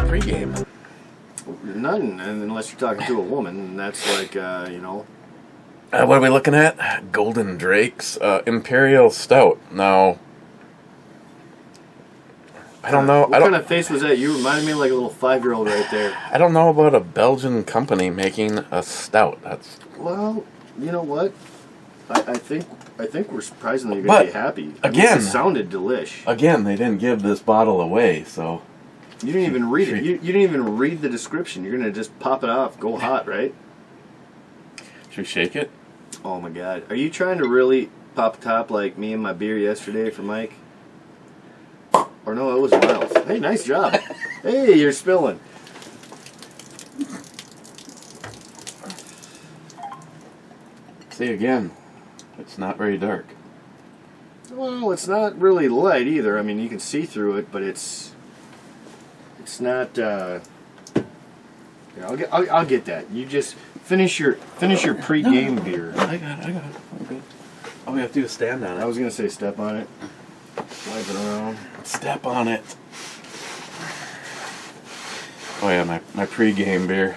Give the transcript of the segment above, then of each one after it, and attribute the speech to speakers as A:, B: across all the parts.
A: Pregame.
B: None, unless you're talking to a woman, and that's like, you know.
A: What are we looking at? Gulden Drake's Imperial Stout. Now, I don't know.
B: What kind of face was that? You reminded me of like a little 5-year-old right there.
A: I don't know about a Belgian company making a stout. That's
B: well, you know what? I think we're surprisingly going to be happy.
A: Again,
B: it sounded delish.
A: Again, they didn't give this bottle away, so
B: you didn't even read it. You didn't even read the description. You're going to just pop it off, go hot, right?
A: Should we shake it?
B: Oh my God! Are you trying to really pop top like me and my beer yesterday for Mike? Or no, it was Miles. Hey, nice job. Hey, you're spilling.
A: See, again, it's not very dark.
B: Well, it's not really light either. I mean, you can see through it, but it's not. Yeah, I'll get that. You just finish your pre-game beer.
A: I got it. I'm good. All we have to do is stand on it.
B: I was gonna say step on it. Wipe it around.
A: Step on it. Oh yeah, my pre-game beer.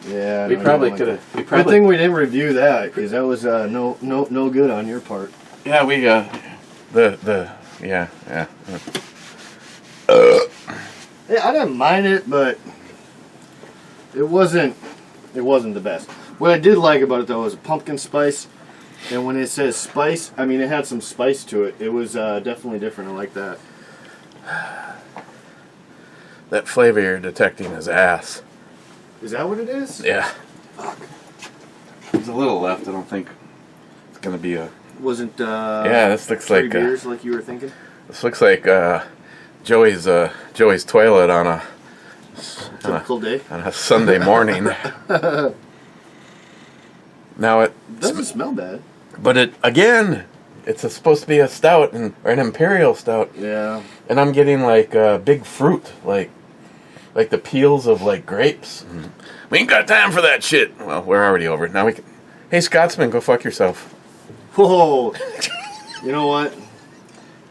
B: Yeah,
A: we probably could have.
B: Good thing we didn't review that because that was no good on your part.
A: Yeah, we yeah.
B: Yeah, I didn't mind it, but it wasn't the best. What I did like about it though was a pumpkin spice. And when it says spice, I mean, it had some spice to it. It was definitely different. I like that.
A: That flavor you're detecting is ass.
B: Is that what it is?
A: Yeah.
B: Fuck.
A: There's a little left. I don't think it's going to be a...
B: Wasn't,
A: yeah, this looks like...
B: beers like you were thinking?
A: This looks like Joey's toilet on a...
B: Typical day?
A: On a Sunday morning. Now it
B: doesn't smell bad,
A: but it's supposed to be a stout or an imperial stout.
B: Yeah,
A: and I'm getting like big fruit, like the peels of like grapes. We ain't got time for that shit. Well, we're already over it. Now we can. Hey, Scotsman, go fuck yourself.
B: Whoa! You know what?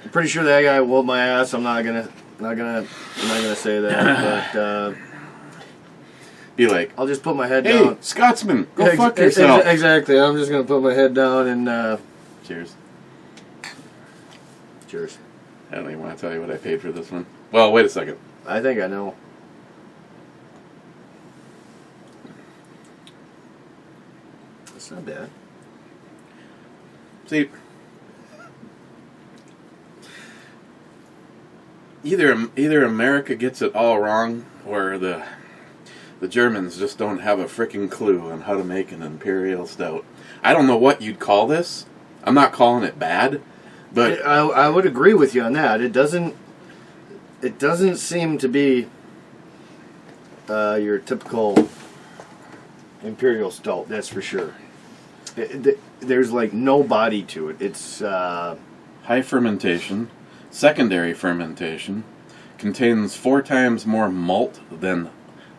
B: I'm pretty sure that guy whooped my ass. I'm not gonna say that, but.
A: Be like,
B: I'll just put my head down.
A: Hey, Scotsman, go fuck yourself.
B: Exactly. I'm just going to put my head down and...
A: Cheers.
B: Cheers.
A: I don't even want to tell you what I paid for this one. Well, wait a second.
B: I think I know. That's not bad.
A: See, either America gets it all wrong, or the Germans just don't have a frickin' clue on how to make an imperial stout. I don't know what you'd call this. I'm not calling it bad, but
B: I would agree with you on that. It doesn't seem to be your typical imperial stout. That's for sure. There's like no body to it. It's
A: high fermentation, secondary fermentation, contains 4 times more malt than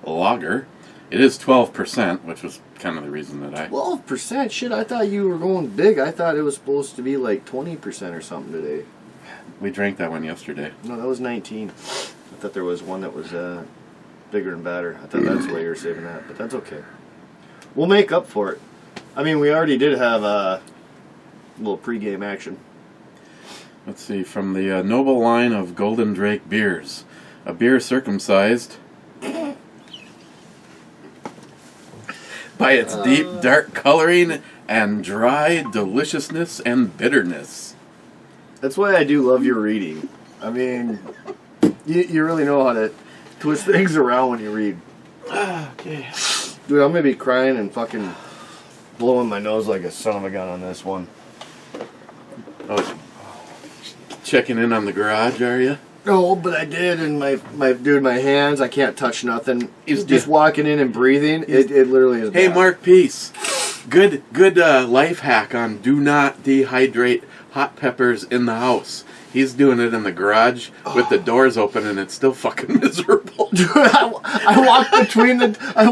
A: lager. It is 12%, which was kind of the reason that I...
B: 12%? Shit, I thought you were going big. I thought it was supposed to be like 20% or something today.
A: We drank that one yesterday.
B: No, that was 19. I thought there was one that was bigger and badder. I thought that's why you were saving that, but that's okay. We'll make up for it. I mean, we already did have a little pregame action.
A: Let's see, from the noble line of Golden Drake beers. A beer circumcised... by its deep, dark coloring and dry deliciousness and bitterness.
B: That's why I do love your reading. I mean, you really know how to twist things around when you read.
A: Okay.
B: Dude, I'm going to be crying and fucking blowing my nose like a son of a gun on this one.
A: Oh, checking in on the garage, are you?
B: No, but I did, and my hands, I can't touch nothing. Just walking in and breathing, it literally is bad.
A: Hey, Mark Peace. Good life hack on do not dehydrate hot peppers in the house. He's doing it in the garage with the doors open, and it's still fucking miserable.
B: Dude, I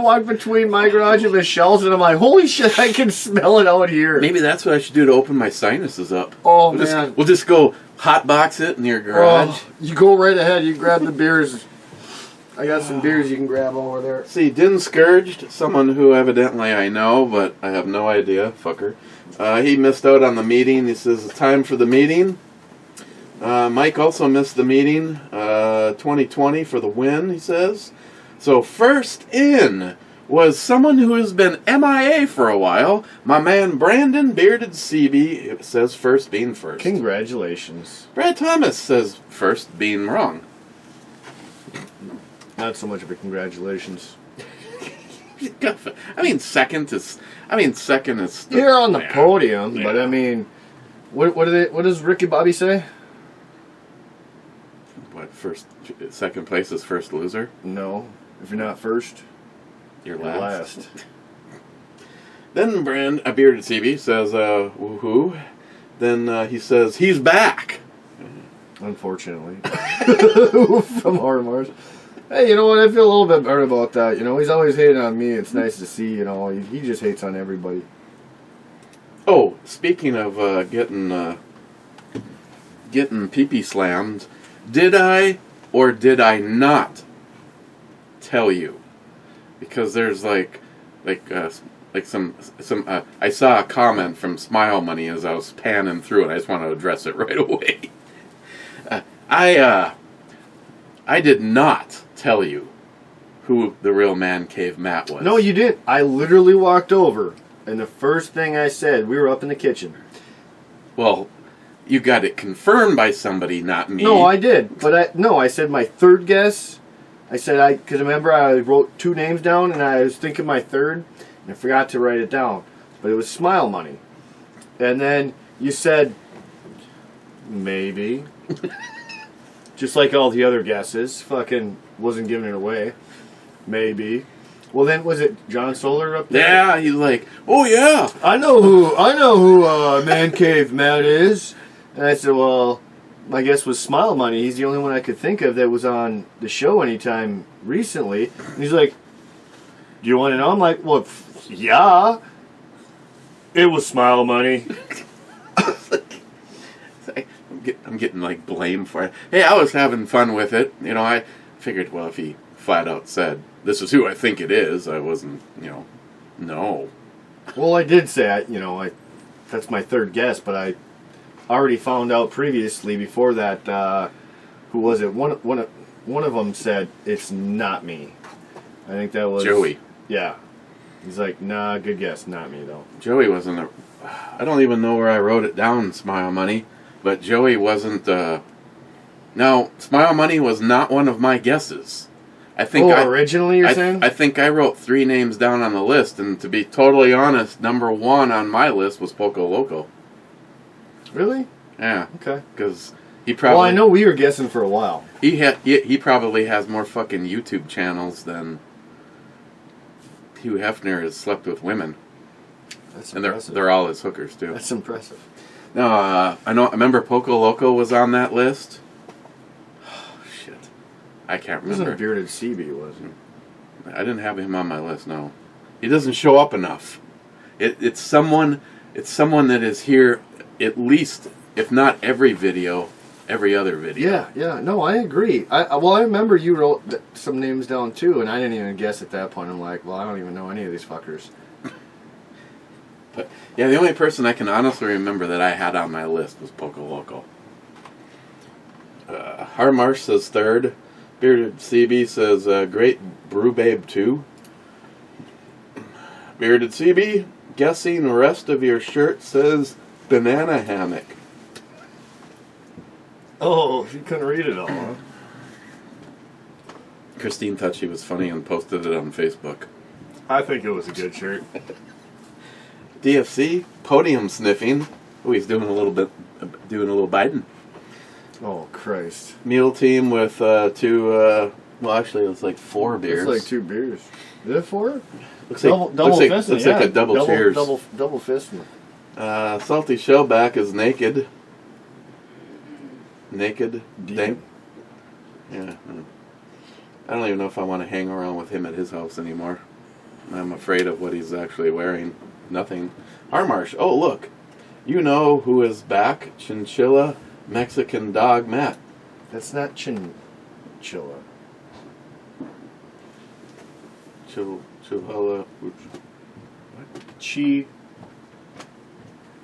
B: walk between my garage and the shelves, and I'm like, holy shit, I can smell it out here.
A: Maybe that's what I should do to open my sinuses up.
B: Oh,
A: man. We'll just go hot box it in your garage.
B: You go right ahead. You grab the beers. I got some beers you can grab over there.
A: See, Din Scourged, someone who evidently I know, but I have no idea, fucker. He missed out on the meeting. He says, it's time for the meeting. Mike also missed the meeting. 2020 for the win, he says. So first in was someone who has been MIA for a while. My man Brandon Bearded CB says first being first.
B: Congratulations.
A: Brad Thomas says first being wrong.
B: Not so much of a congratulations.
A: I mean, second is.
B: You're on the podium, but I mean, what does Ricky Bobby say?
A: What, second place is first loser?
B: No, if you're not first,
A: you're last. Then Bearded CB says, woohoo. Then he says, he's back.
B: Unfortunately. From Mars. Hey, you know what? I feel a little bit better about that. You know, he's always hating on me. It's nice to see, you know, he just hates on everybody.
A: Oh, speaking of getting pee-pee slammed, did I or did I not tell you? Because there's like some I saw a comment from Smile Money as I was panning through it. I just want to address it right away. I did not tell you who the real Man Cave Matt was.
B: No, you didn't. I literally walked over, and the first thing I said, we were up in the kitchen.
A: Well, you got it confirmed by somebody, not me.
B: No, I did. But I said my third guess. I said, because remember I wrote 2 names down, and I was thinking my third, and I forgot to write it down. But it was Smile Money. And then you said, maybe. Just like all the other guesses. Fucking wasn't giving it away. Maybe. Well, then, was it John Solar up there?
A: Yeah, he's like, oh yeah.
B: I know who Man Cave Matt is. And I said, well, my guess was Smile Money. He's the only one I could think of that was on the show anytime recently. And he's like, do you want to know? I'm like, well, yeah. It was Smile Money.
A: I'm getting like blamed for it. Hey, I was having fun with it. You know, I figured, well, if he flat out said, this is who I think it is, I wasn't, no.
B: Well, I did say, that's my third guess, but I already found out previously before that, who was it? One of them said, it's not me. I think that was...
A: Joey.
B: Yeah. He's like, nah, good guess, not me, though.
A: Joey wasn't I don't even know where I wrote it down, Smile Money. But Joey wasn't. No, Smile Money was not one of my guesses. I think.
B: Originally you're saying?
A: I think I wrote 3 names down on the list, and to be totally honest, number 1 on my list was Poco Loco.
B: Really?
A: Yeah.
B: Okay.
A: Because he probably.
B: Well, I know we were guessing for a while.
A: He probably has more fucking YouTube channels than Hugh Hefner has slept with women.
B: That's
A: impressive. And they're all his hookers too.
B: That's impressive.
A: No, I remember Poco Loco was on that list. Oh, shit. I can't remember.
B: It wasn't Bearded CB, was it?
A: I didn't have him on my list, no. He doesn't show up enough. It's someone that is here at least, if not every video, every other video.
B: Yeah. No, I agree. I remember you wrote some names down too, and I didn't even guess at that point. I'm like, well, I don't even know any of these fuckers.
A: But yeah, the only person I can honestly remember that I had on my list was Poco Loco. Harmarsh says third. Bearded CB says great brew babe 2. Bearded CB guessing the rest of your shirt says banana hammock.
B: Oh, you couldn't read it all, huh?
A: Christine thought she was funny and posted it on Facebook.
B: I think it was a good shirt.
A: DFC podium sniffing. Oh, he's doing a little Biden.
B: Oh Christ!
A: Meal team with 2. Well, actually, it's like 4 beers.
B: It's like 2 beers. Is it 4?
A: Looks
B: Double
A: like
B: fisting,
A: looks like a double cheers.
B: Double fisting.
A: Salty Shellback is naked. Naked. Dank. Yeah. I don't even know if I want to hang around with him at his house anymore. I'm afraid of what he's actually wearing. Nothing. Harmarsh. Oh, look. You know who is back? Chinchilla Mexican dog Matt.
B: That's not chinchilla.
A: Chihuahua.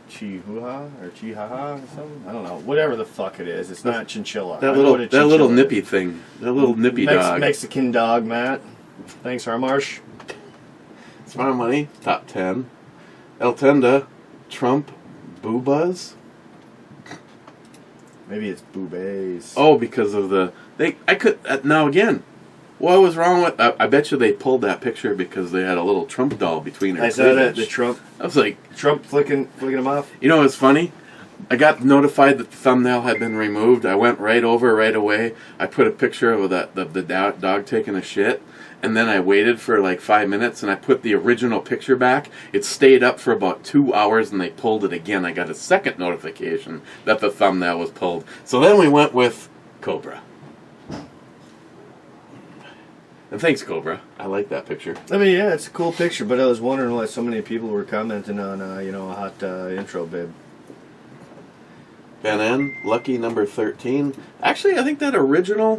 B: Chihuahua or Chihuahua or something? I don't know. Whatever the fuck it is. It's not chinchilla.
A: That little nippy thing. That little nippy dog.
B: Mexican dog, Matt. Thanks, Harmarsh.
A: Smart Money, top 10. El Tenda, Trump, Boobas.
B: Maybe it's boobays.
A: Oh, because of now again. What was wrong with? I bet you they pulled that picture because they had a little Trump doll between her.
B: I saw that the Trump.
A: I was like,
B: Trump flicking him off.
A: You know what's funny? I got notified that the thumbnail had been removed. I went right over right away. I put a picture of the dog taking a shit, and then I waited for like 5 minutes, and I put the original picture back. It stayed up for about 2 hours, and they pulled it again. I got a second notification that the thumbnail was pulled. So then we went with Cobra. And thanks, Cobra. I like that picture.
B: I mean, yeah, it's a cool picture, but I was wondering why so many people were commenting on, a hot intro, babe.
A: Ben N, lucky number 13. Actually, I think that original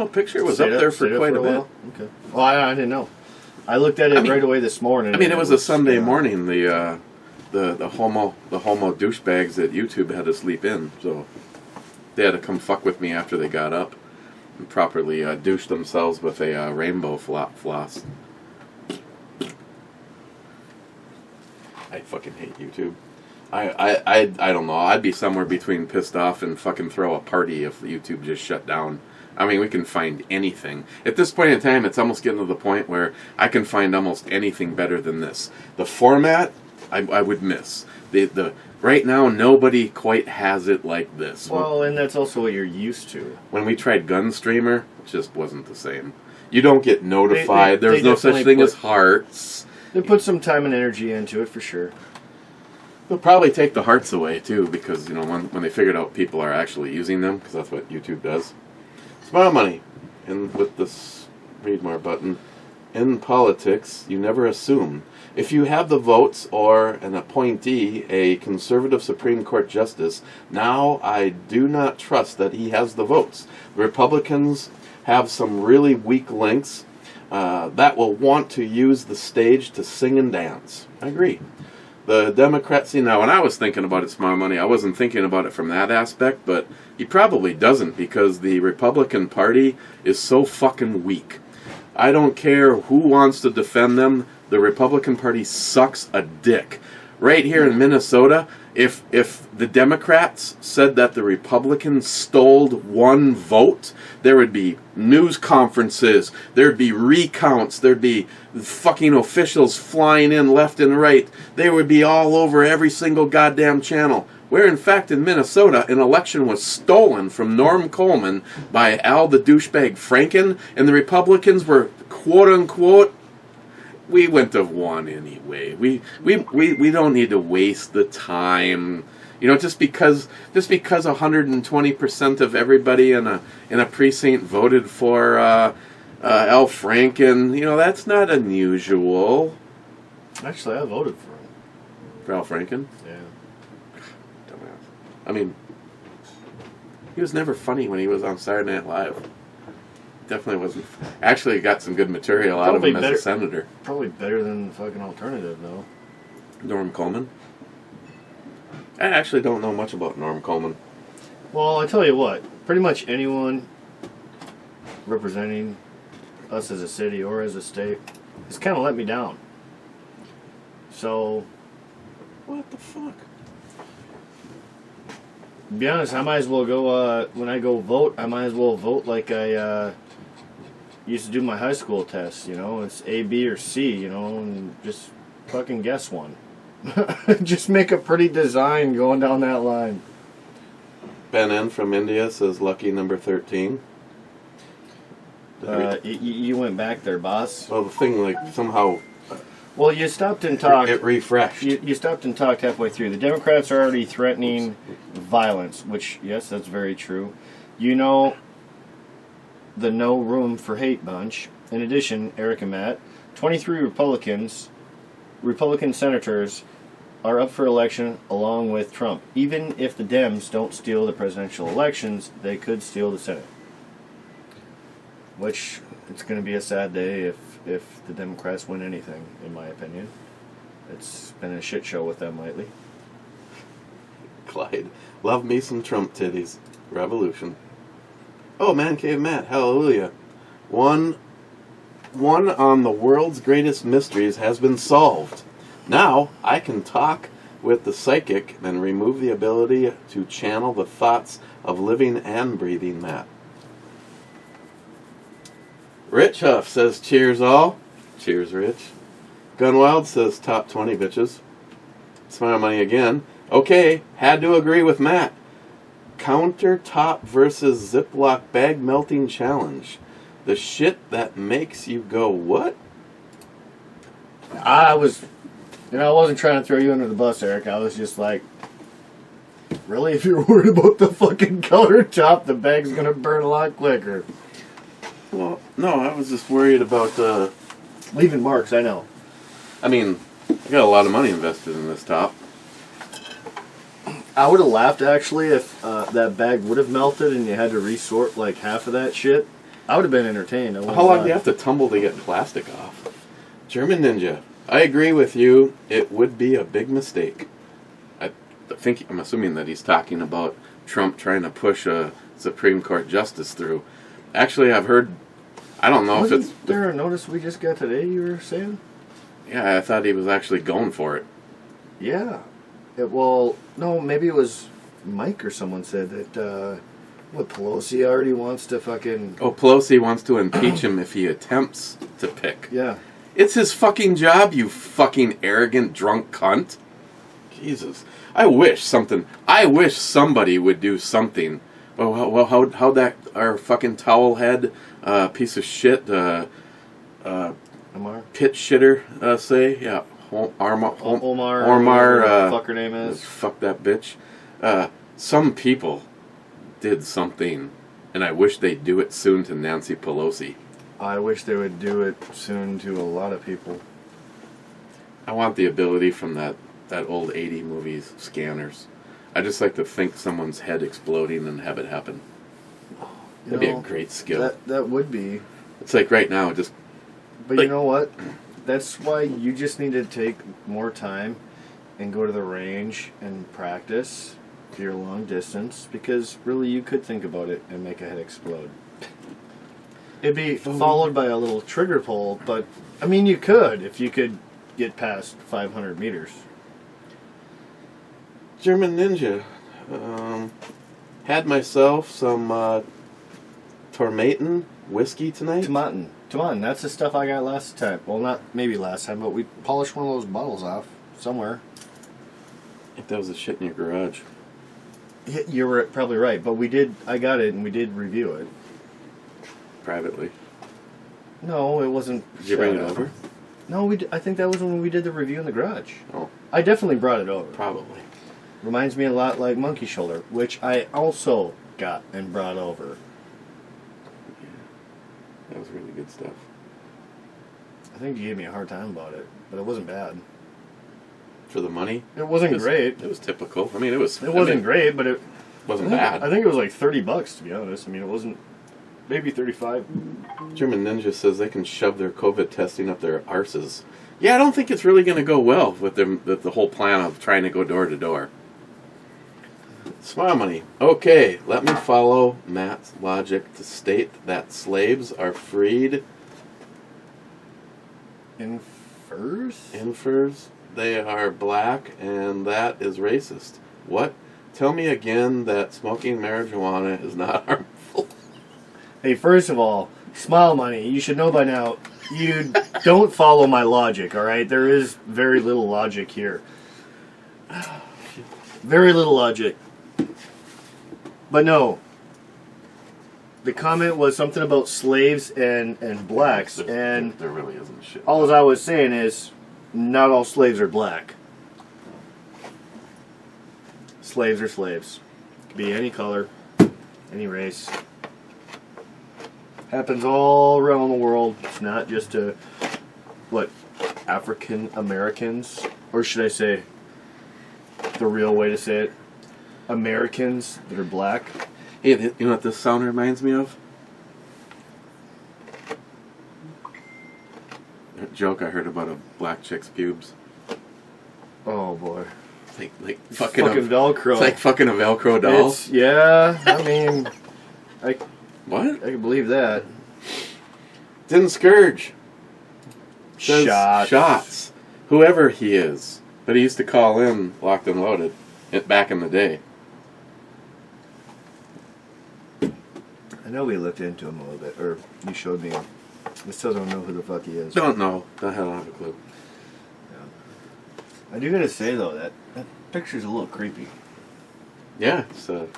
A: picture was up there for quite a bit.
B: Okay. Well, I didn't know. I looked at it right away this morning.
A: I mean, it was a Sunday morning. The homo douchebags that YouTube had to sleep in, so they had to come fuck with me after they got up and properly douche themselves with a rainbow floss. I fucking hate YouTube. I don't know. I'd be somewhere between pissed off and fucking throw a party if YouTube just shut down. I mean, we can find anything. At this point in time, it's almost getting to the point where I can find almost anything better than this. The format, I would miss. The right now, nobody quite has it like this.
B: Well, and that's also what you're used to.
A: When we tried Gunstreamer, it just wasn't the same. You don't get notified. There's no such thing as hearts.
B: They put some time and energy into it for sure.
A: They'll probably take the hearts away too, because when they figured out people are actually using them, because that's what YouTube does. Smile Money, and with this read more button. In politics, you never assume. If you have the votes or an appointee, a conservative Supreme Court justice, now I do not trust that he has the votes. The Republicans have some really weak links that will want to use the stage to sing and dance. I agree. The Democrats, now when I was thinking about it, Smart Money, I wasn't thinking about it from that aspect, but he probably doesn't, because the Republican Party is so fucking weak. I don't care who wants to defend them, the Republican Party sucks a dick. Right here in Minnesota, if the Democrats said that the Republicans stole one vote, there would be news conferences, there'd be recounts, there'd be fucking officials flying in left and right. They would be all over every single goddamn channel. Where in fact in Minnesota, an election was stolen from Norm Coleman by Al the douchebag Franken, and the Republicans were quote unquote, we wouldn't have won anyway. We don't need to waste the time. Just because 120% of everybody in a precinct voted for Al Franken, that's not unusual.
B: Actually, I voted for him.
A: For Al Franken?
B: Yeah.
A: Dumbass. I mean, he was never funny when he was on Saturday Night Live. Definitely wasn't. Actually got some good material out of him as a senator.
B: Probably better than the fucking alternative, though.
A: Norm Coleman? I actually don't know much about Norm Coleman.
B: Well, I tell you what. Pretty much anyone representing us as a city or as a state has kind of let me down. So...
A: What the fuck?
B: To be honest, I might as well go, when I go vote, I might as well vote like I used to do my high school test, It's A, B, or C, and just fucking guess one. Just make a pretty design going down that line.
A: Ben N from India says lucky number 13.
B: You went back there, boss.
A: Well, the thing, somehow
B: Well, you stopped and talked.
A: It refreshed.
B: You stopped and talked halfway through. The Democrats are already threatening violence, which, yes, that's very true. You know, the No Room for Hate bunch. In addition, Eric and Matt, 23 Republican senators are up for election along with Trump. Even if the Dems don't steal the presidential elections, they could steal the Senate. Which, it's going to be a sad day if the Democrats win anything, in my opinion. It's been a shit show with them lately.
A: Clyde, love me some Trump titties. Revolution. Oh, Man Cave Matt, hallelujah. One on the world's greatest mysteries has been solved. Now I can talk with the psychic and remove the ability to channel the thoughts of living and breathing Matt. Rich Huff says, cheers all. Cheers, Rich. Gunwild says, top 20 bitches. Smile Money again. Okay, had to agree with Matt. Countertop versus Ziploc bag melting challenge. The shit that makes you go, what?
B: I wasn't trying to throw you under the bus, Eric. I was just like, really? If you're worried about the fucking countertop, the bag's gonna burn a lot quicker.
A: Well, no, I was just worried about,
B: leaving marks, I know.
A: I mean, I got a lot of money invested in this top.
B: I would have laughed, actually, if that bag would have melted and you had to resort, like, half of that shit. I would have been entertained.
A: How long do you have to tumble to get plastic off? German Ninja, I agree with you. It would be a big mistake. I'm assuming that he's talking about Trump trying to push a Supreme Court justice through. Actually, I've heard, I don't know if it's...
B: Wasn't there a notice we just got today, you were saying?
A: Yeah, I thought he was actually going for it.
B: Yeah. Well, no, maybe it was Mike or someone said that, Pelosi already wants to fucking...
A: Oh, Pelosi wants to impeach him if he attempts to pick.
B: Yeah.
A: It's his fucking job, you fucking arrogant drunk cunt. Jesus. I wish somebody would do something. Well, how'd that, our fucking towel head, piece of shit,
B: Omar?
A: pit shitter, say? Yeah. Omar,
B: whatever the fuck her name is.
A: Fuck that bitch. Some people did something, and I wish they'd do it soon to Nancy Pelosi.
B: I wish they would do it soon to a lot of people.
A: I want the ability from that old 80 movies, Scanners. I just like to think someone's head exploding and have it happen. That'd be a great skill.
B: That would be.
A: It's like right now, just...
B: But you know what? That's why you just need to take more time and go to the range and practice your long distance, because really you could think about it and make a head explode. It'd be followed by a little trigger pull, but I mean you could if you could get past 500 meters.
A: German Ninja. Had myself some Tormaten whiskey tonight.
B: Tomaten, that's the stuff I got last time. Well, not maybe last time, but we polished one of those bottles off somewhere.
A: I think that was the shit in your garage.
B: You're probably right, but I got it and we did review it.
A: Privately.
B: No, it wasn't.
A: Did you bring it over?
B: No, I think that was when we did the review in the garage.
A: Oh.
B: I definitely brought it over.
A: Probably.
B: Reminds me a lot like Monkey Shoulder, which I also got and brought over.
A: Yeah. That was really good stuff.
B: I think you gave me a hard time about it, but it wasn't bad.
A: For the money?
B: It wasn't great.
A: It was typical. I mean, it wasn't
B: great, but it
A: wasn't bad.
B: I think it was like $30, to be honest. I mean, it wasn't... Maybe 35.
A: German Ninja says they can shove their COVID testing up their arses. Yeah, I don't think it's really going to go well with the whole plan of trying to go door to door. Smile Money. Okay, let me follow Matt's logic to state that slaves are freed.
B: In furs?
A: In furs. They are black, and that is racist. What? Tell me again that smoking marijuana is not harmful.
B: Hey, first of all, Smile Money, you should know by now, you don't follow my logic, alright? There is very little logic here. Very little logic. But no. The comment was something about slaves and blacks, and
A: there really isn't shit.
B: all I was saying is, not all slaves are black. Slaves are slaves. Could be any color, any race. Happens all around the world. It's not just African Americans, or should I say, the real way to say it, Americans that are black.
A: Hey, you know what this sound reminds me of? A joke I heard about a black chick's pubes.
B: Oh boy.
A: Like fucking
B: Velcro.
A: It's like fucking a Velcro doll.
B: Yeah, I mean,
A: What?
B: I can believe that.
A: Didn't Scourge. Says
B: Shots.
A: Whoever he is. But he used to call in Locked and Loaded back in the day.
B: I know we looked into him a little bit, or you showed me him. I still don't know who the fuck he is.
A: Don't know. I don't have a clue.
B: I do gotta say though, that picture's a little creepy.
A: Yeah, it's
B: Thought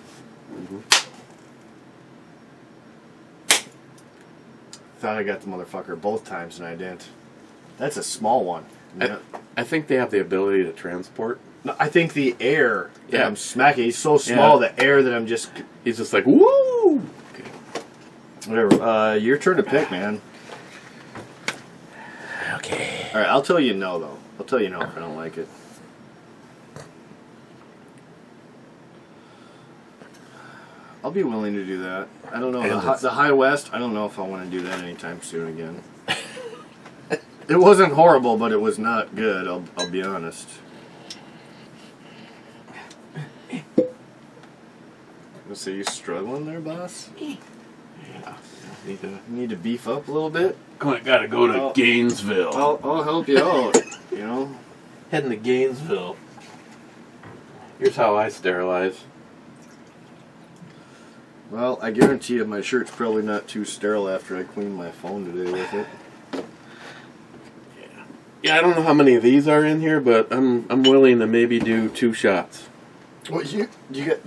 B: I got the motherfucker both times and I didn't. That's a small one.
A: I think they have the ability to transport.
B: No, I think the air that
A: Yeah.
B: I'm smacking, he's so small, the air that I'm just...
A: He's just like, woo! Okay.
B: Whatever. Your turn to pick, man.
A: Okay.
B: Alright, I'll tell you no, though. I'll tell you no if I don't like it. I'll be willing to do that. I don't know. The High West, I don't know if I want to do that anytime soon again. It wasn't horrible, but it was not good, I'll be honest. So you struggling there, boss?
A: Yeah.
B: You need to beef up a little bit?
A: Gotta go to Gainesville.
B: I'll help you out, you know?
A: Heading to Gainesville. Here's how I sterilize.
B: Well, I guarantee you my shirt's probably not too sterile after I cleaned my phone today with it.
A: Yeah, I don't know how many of these are in here, but I'm willing to maybe do 2 shots.
B: What you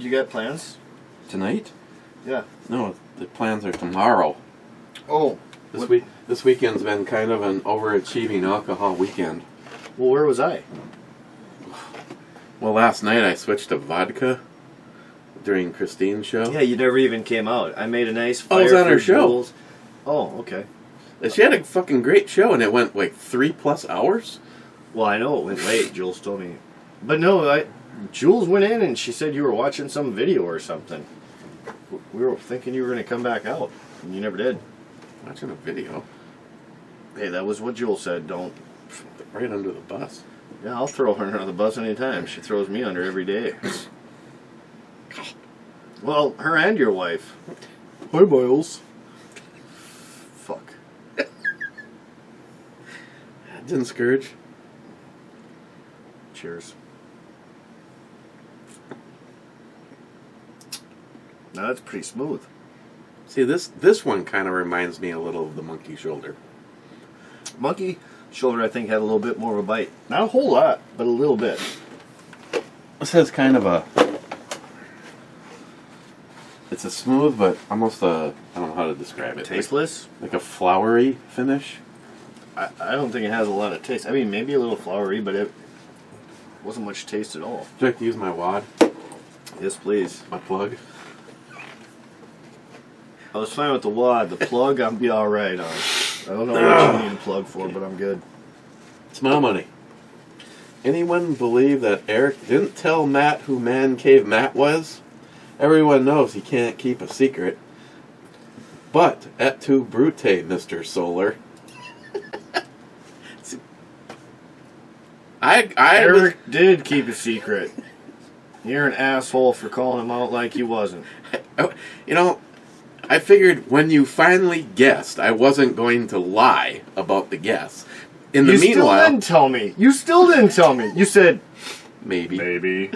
B: got plans?
A: Tonight?
B: Yeah.
A: No, the plans are tomorrow.
B: Oh.
A: This weekend's been kind of an overachieving alcohol weekend.
B: Well, where was I?
A: Well, last night I switched to vodka during Christine's show.
B: Yeah, you never even came out. I made a nice fire.
A: Oh, it was on her show.
B: Jules. Oh, okay.
A: And she had a fucking great show, and it went like 3+ hours.
B: Well, I know it went late. Jules told me, but no, Jules went in and she said you were watching some video or something. We were thinking you were going to come back out, and you never did.
A: Watching a video.
B: Hey, that was what Jules said. Don't.
A: Right under the bus.
B: Yeah, I'll throw her under the bus anytime. She throws me under every day. Well, her and your wife. Hi, Miles. Fuck.
A: Didn't Scourge.
B: Cheers. Now that's pretty smooth.
A: See, this one kind of reminds me a little of the monkey shoulder.
B: Monkey shoulder, I think, had a little bit more of a bite. Not a whole lot, but a little bit.
A: This has kind of a... It's a smooth, but almost a... I don't know how to describe it.
B: Tasteless?
A: Like a flowery finish.
B: I don't think it has a lot of taste. I mean, maybe a little flowery, but it wasn't much taste at all.
A: Would you like to use my wad?
B: Yes, please.
A: My plug?
B: I was fine with the wad. The plug, I'll be alright on. I don't know what you need a plug for, but I'm good.
A: It's my money. Anyone believe that Eric didn't tell Matt who Man Cave Matt was? Everyone knows he can't keep a secret. But, et tu brute, Mr. Solar.
B: Eric did keep a secret. You're an asshole for calling him out like he wasn't.
A: You know, I figured when you finally guessed, I wasn't going to lie about the guess. In the meanwhile,
B: still didn't tell me. You still didn't tell me. You said
A: maybe.
B: Maybe.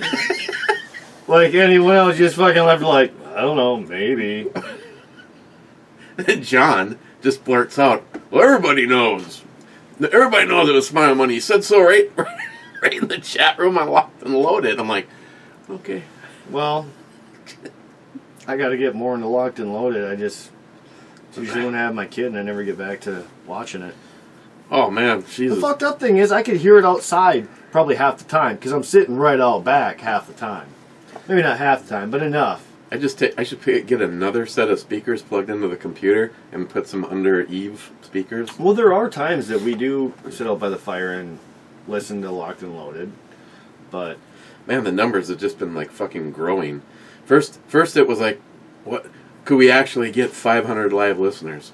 B: Like anyone else, just fucking left like, I don't know, maybe.
A: John just blurts out, well, everybody knows. Everybody knows it was Smile Money. You said so right in the chat room on Locked and Loaded. I'm like, okay.
B: Well, I got to get more into Locked and Loaded. I just usually when I have my kid and I never get back to watching it.
A: Oh man,
B: The
A: Jesus.
B: fucked up thing is I could hear it outside probably half the time because I'm sitting right out back half the time. Maybe not half the time, but enough.
A: I should get another set of speakers plugged into the computer and put some under Eve speakers.
B: Well, there are times that we do sit out by the fire and listen to Locked and Loaded, but
A: Man, the numbers have just been like fucking growing. First it was like, what could we actually get 500 live listeners?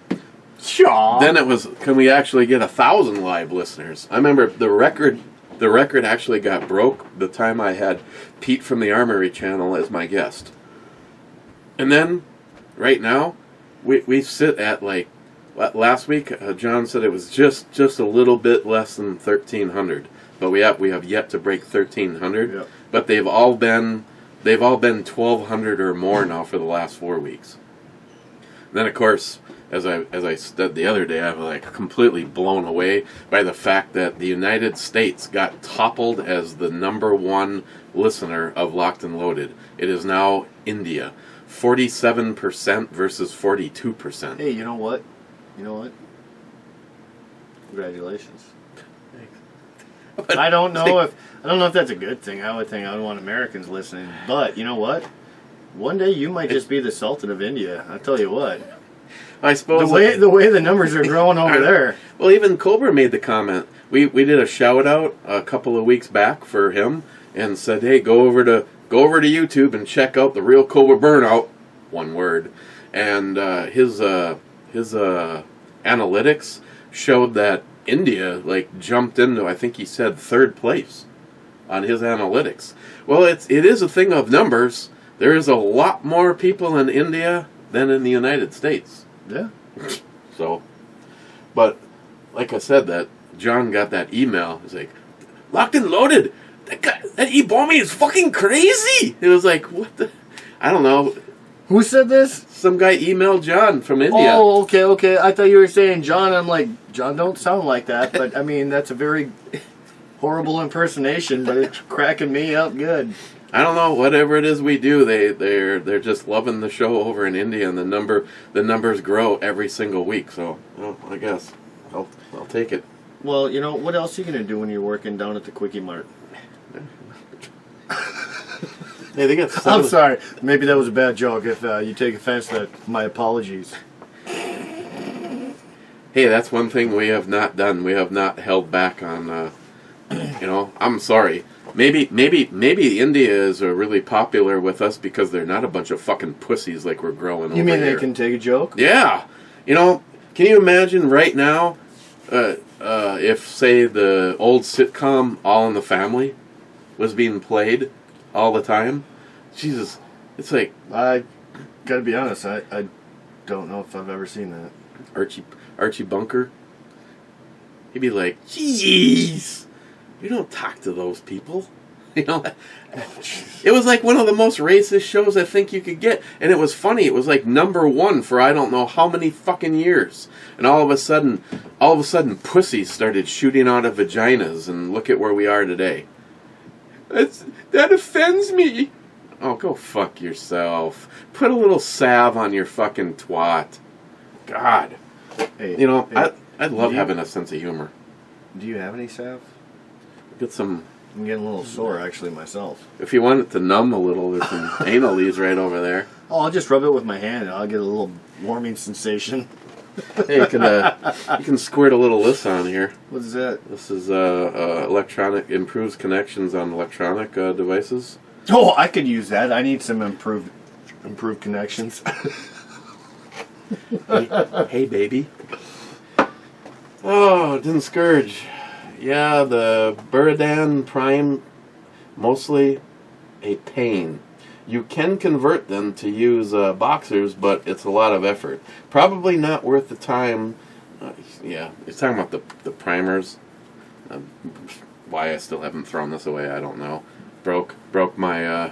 B: sure.
A: Then it was, can we actually get 1,000 live listeners? I remember the record actually got broke the time I had Pete from the Armory channel as my guest. And then, right now, we sit at like, last week John said it was just a little bit less than 1,300, but we have yet to break 1,300.
B: Yep.
A: But they've all been 1,200 or more now for the last 4 weeks. And then of course, as I said the other day, I was like completely blown away by the fact that the United States got toppled as the #1 listener of Locked and Loaded. It is now India. 47% versus 42%.
B: Hey, you know what? Congratulations.
A: But
B: I don't know if that's a good thing. I would think I would want Americans listening, but you know what? One day you might just be the Sultan of India. I tell you what.
A: I suppose
B: The way the numbers are growing over there.
A: Well, even Cobra made the comment. We did a shout out a couple of weeks back for him and said, "Hey, go over to YouTube and check out the real Cobra Burnout." One word, and his analytics showed that India like jumped into, I think he said, 3rd place on his analytics. Well, it is a thing of numbers. There is a lot more people in India than in the United States.
B: Yeah.
A: So, but like I said, that John got that email. He's like, "Locked and Loaded. That guy, that Ebomi is fucking crazy." It was like, what the? I don't know.
B: Who said this?
A: Some guy emailed John from India.
B: Oh, okay. I thought you were saying John. I'm like, John don't sound like that, but I mean that's a very horrible impersonation, but it's cracking me up good.
A: I don't know. Whatever it is we do, they're just loving the show over in India, and the numbers grow every single week. So, well, I guess I'll take it.
B: Well, you know what else are you gonna do when you're working down at the Quickie Mart?
A: Hey, they got.
B: I'm sorry. Maybe that was a bad joke. If you take offense to that, my apologies.
A: Hey, that's one thing we have not done. We have not held back on. I'm sorry. Maybe India is really popular with us because they're not a bunch of fucking pussies like we're growing over
B: You mean
A: here.
B: they can take a joke?
A: Yeah. Can you imagine right now if, say, the old sitcom All in the Family was being played all the time? Jesus. It's like...
B: I gotta be honest, I don't know if I've ever seen that.
A: Archie Bunker. He'd be like, "Jeez, you don't talk to those people." It was like one of the most racist shows I think you could get. And it was funny. It was like #1 for I don't know how many fucking years. And all of a sudden, pussies started shooting out of vaginas, and look at where we are today. That offends me. Oh, go fuck yourself. Put a little salve on your fucking twat. God.
B: Hey,
A: I'd love having a sense of humor.
B: Do you have any salve?
A: Get some...
B: I'm getting a little sore, actually, myself.
A: If you want it to numb a little, there's some anal-ease right over there.
B: Oh, I'll just rub it with my hand, and I'll get a little warming sensation.
A: Hey, you can squirt a little this on here.
B: What is that?
A: This is electronic, improves connections on electronic devices.
B: Oh, I could use that. I need some improved connections.
A: Hey, baby. Oh, didn't scourge. Yeah, the Buridan Prime, mostly a pain. You can convert them to use boxers, but it's a lot of effort. Probably not worth the time. Yeah, it's talking about the primers. Why I still haven't thrown this away, I don't know. Broke my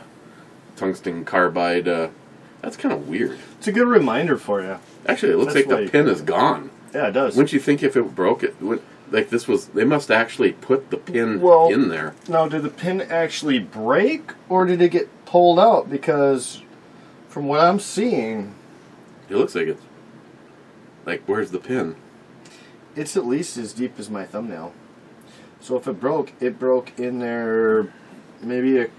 A: tungsten carbide. That's kind of weird.
B: It's a good reminder for you.
A: Actually, it looks
B: That's
A: like the pin is gone.
B: Yeah, it does.
A: Wouldn't you think if it broke it would, like this was? They must actually put the pin in there.
B: Now, did the pin actually break, or did it get pulled out? Because from what I'm seeing,
A: It looks like it's like, where's the pin?
B: it's at least as deep as my thumbnail. So if it broke in there maybe a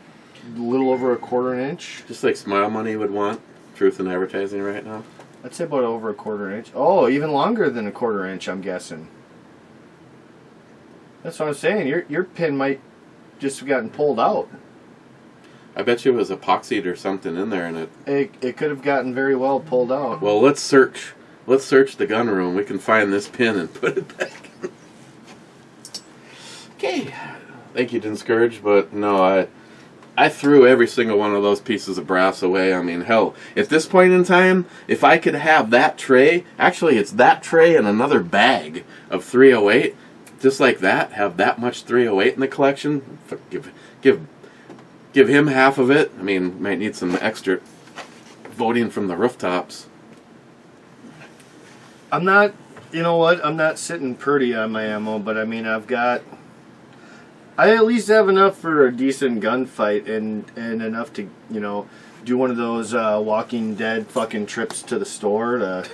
B: little over a quarter an inch.
A: Just like Smile Money would want. Truth in advertising right now.
B: I'd say about over a quarter inch. Oh, even longer than a quarter inch, I'm guessing. That's what I'm saying. Your pin might just have gotten pulled out.
A: I bet you it was epoxied or something in there, and
B: It could have gotten very well pulled out.
A: Well, let's search. Let's search the gun room. We can find this pin and put it back. Okay. Thank you, Discourage, but no, I threw every single one of those pieces of brass away. I mean, hell, at this point in time, if I could have that tray, actually it's that tray and another bag of 308, just like that, have that much 308 in the collection, give him half of it. I mean, might need some extra voting from the rooftops.
B: I'm not, you know what, I'm not sitting pretty on my ammo, but I mean, I at least have enough for a decent gunfight and enough to, you know, do one of those Walking Dead fucking trips to the store to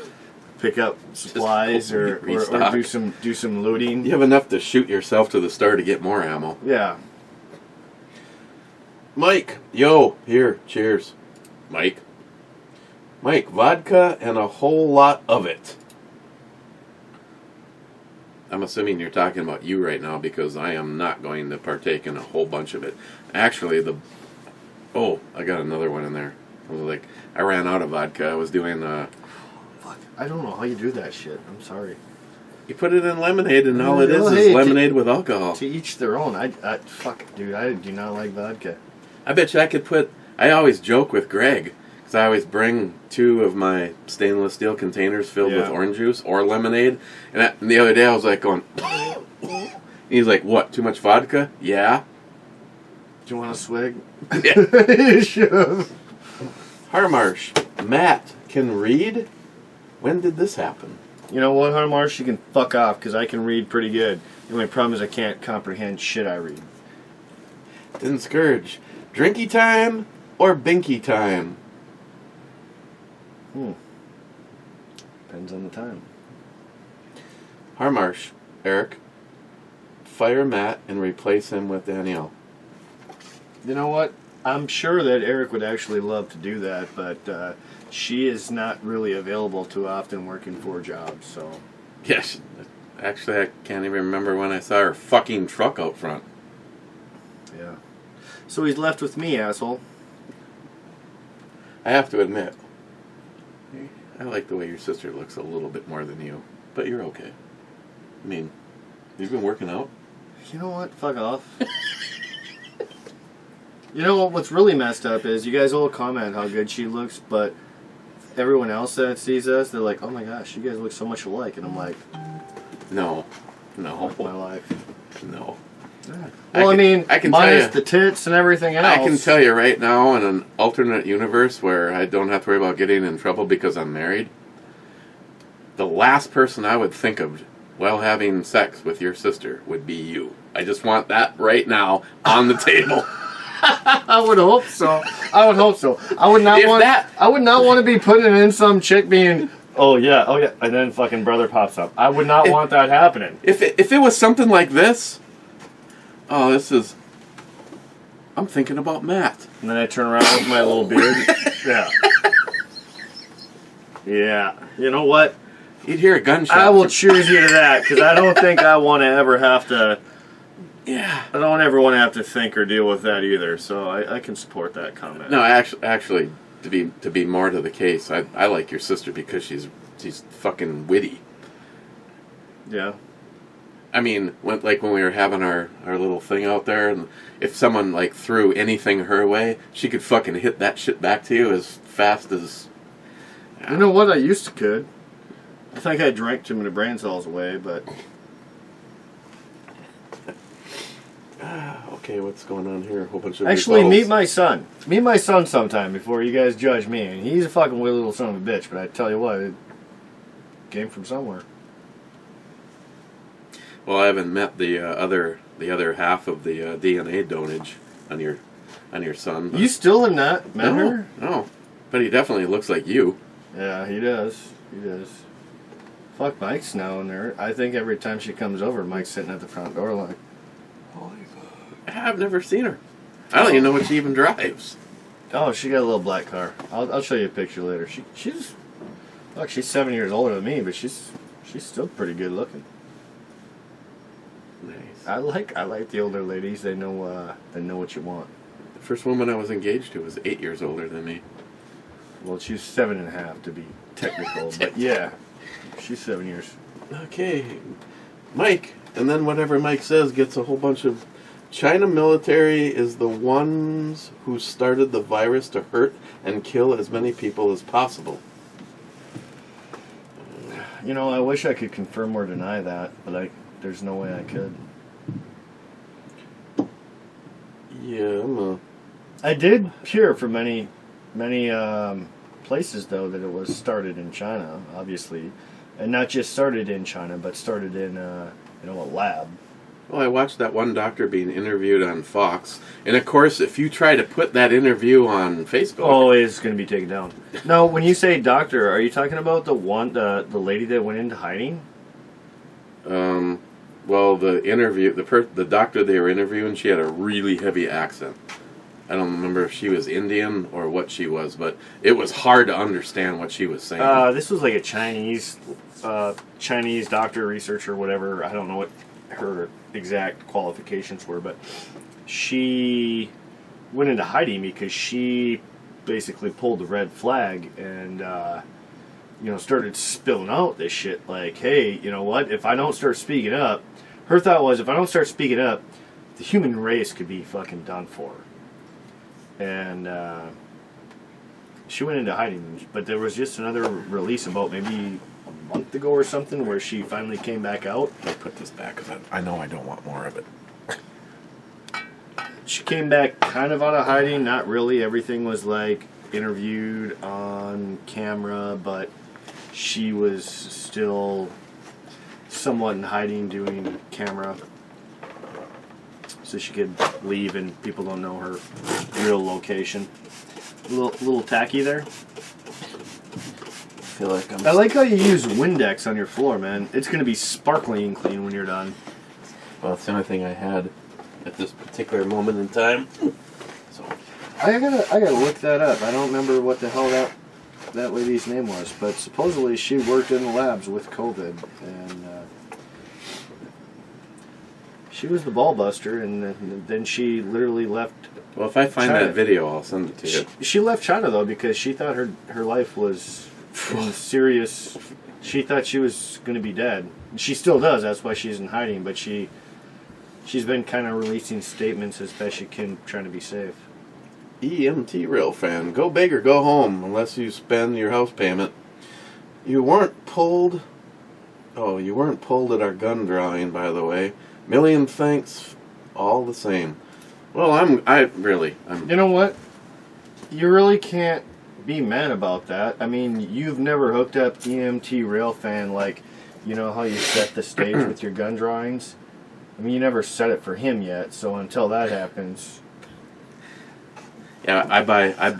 B: pick up supplies or do some looting.
A: You have enough to shoot yourself to the store to get more ammo.
B: Yeah.
A: Mike, yo, here, cheers. Mike, vodka and a whole lot of it. I'm assuming you're talking about you right now because I am not going to partake in a whole bunch of it. Actually, I got another one in there. I ran out of vodka. I was doing
B: Fuck, I don't know how you do that shit. I'm sorry.
A: You put it in lemonade, and all it is lemonade with alcohol.
B: To each their own. Fuck, dude, I do not like vodka.
A: I bet you I could put. I always joke with Greg because I always bring 2 of my stainless steel containers filled with orange juice or lemonade. And the other day I was like going. And he's like, "What? Too much vodka?" Yeah.
B: Do you want a swig?
A: Yeah.
B: You should have.
A: Harmarsh, Matt can read. When did this happen?
B: You know what, Harmarsh? You can fuck off because I can read pretty good. The only problem is I can't comprehend shit I read.
A: Didn't scourge. Drinky time or binky time?
B: Depends on the time.
A: Harmarsh, Eric, fire Matt and replace him with Danielle.
B: You know what? I'm sure that Eric would actually love to do that, but she is not really available too often working 4 jobs, so...
A: Yes. Actually, I can't even remember when I saw her fucking truck out front.
B: Yeah. So he's left with me, asshole.
A: I have to admit, I like the way your sister looks a little bit more than you, but you're okay. I mean, you've been working out?
B: You know what? Fuck off. You know what's really messed up is you guys all comment how good she looks, but everyone else that sees us, they're like, "Oh my gosh, you guys look so much alike," and I'm like,
A: No.
B: "Fuck my life."
A: No.
B: Yeah. Well, I can minus the tits and everything else.
A: I can tell you right now, in an alternate universe where I don't have to worry about getting in trouble because I'm married, the last person I would think of while having sex with your sister would be you. I just want that right now on the table.
B: I would hope so. I would not want to be putting in some chick being, oh yeah, and then fucking brother pops up. I would not want that happening.
A: If it was something like this, I'm thinking about Matt.
B: And then I turn around with my little beard. Yeah. Yeah. You know what?
A: You'd hear a gunshot.
B: I will choose you to that because I don't think I want to ever have to.
A: Yeah.
B: I don't ever want to have to think or deal with that either. So I can support that comment.
A: No, actually, to be more to the case, I like your sister because she's fucking witty.
B: Yeah.
A: I mean, when we were having our little thing out there, and if someone like threw anything her way, she could fucking hit that shit back to you as fast as.
B: You know what? I used to could. I think I drank too many brain cells away, but.
A: Okay, what's going on here? A whole bunch of
B: actually,
A: rebuttals.
B: meet my son. Meet my son sometime before you guys judge me. And he's a fucking weird little son of a bitch, but I tell you what, it came from somewhere.
A: Well, I haven't met the other half of the DNA donage on your son.
B: You still have not met her?
A: No, but he definitely looks like you.
B: Yeah, he does. He does. Fuck, Mike's now in there. I think every time she comes over, Mike's sitting at the front door like, holy fuck.
A: I've never seen her. I don't even know what she even drives.
B: Oh, she got a little black car. I'll show you a picture later. She's 7 years older than me, but she's still pretty good looking.
A: Nice.
B: I like the older ladies. They know what you want.
A: The first woman I was engaged to was 8 years older than me.
B: Well, she's 7.5 to be technical, but yeah, she's 7 years.
A: Okay, Mike, and then whatever Mike says gets a whole bunch of... China military is the ones who started the virus to hurt and kill as many people as possible.
B: You know, I wish I could confirm or deny that, but there's no way I could.
A: Yeah,
B: I did hear from many places, though, that it was started in China, obviously. And not just started in China, but started in, a lab.
A: Well, I watched that one doctor being interviewed on Fox. And, of course, if you try to put that interview on Facebook...
B: Oh, it's going to be taken down. Now, when you say doctor, are you talking about the lady that went into hiding?
A: Well, the interview... The doctor they were interviewing, she had a really heavy accent. I don't remember if she was Indian or what she was, but it was hard to understand what she was saying.
B: This was like a Chinese doctor, researcher, whatever. I don't know what her exact qualifications were, but she went into hiding because she basically pulled the red flag and started spilling out this shit like, hey, you know what, if I don't start speaking up, her thought was, if I don't start speaking up, the human race could be fucking done for. And she went into hiding, but there was just another release about maybe a month ago or something where she finally came back out.
A: I'll put this back because I know I don't want more of it.
B: She came back kind of out of hiding, not really. Everything was like interviewed on camera, but she was still somewhat in hiding doing camera. So she could leave and people don't know her real location. A little tacky there.
A: I feel like
B: I like how you use Windex on your floor, man. It's going to be sparkling clean when you're done.
A: Well, it's the only thing I had at this particular moment in time. So
B: I gotta look that up. I don't remember what the hell that lady's name was, but supposedly she worked in the labs with COVID, and she was the ball buster, and then she literally left.
A: Well, if I find
B: China.
A: That video, I'll send it to you.
B: She left China, though, because she thought her life was in serious... She thought she was going to be dead. She still does, that's why she's in hiding, but she's been kind of releasing statements as best she can, trying to be safe.
A: EMT rail fan, go big or go home, unless you spend your house payment. You weren't pulled... Oh, you weren't pulled at our gun drawing, by the way. Million thanks, all the same. Well, I'm.
B: You know what? You really can't be mad about that. I mean, you've never hooked up EMT Railfan like, you know how you set the stage with your gun drawings? I mean, you never set it for him yet, so until that happens...
A: Yeah,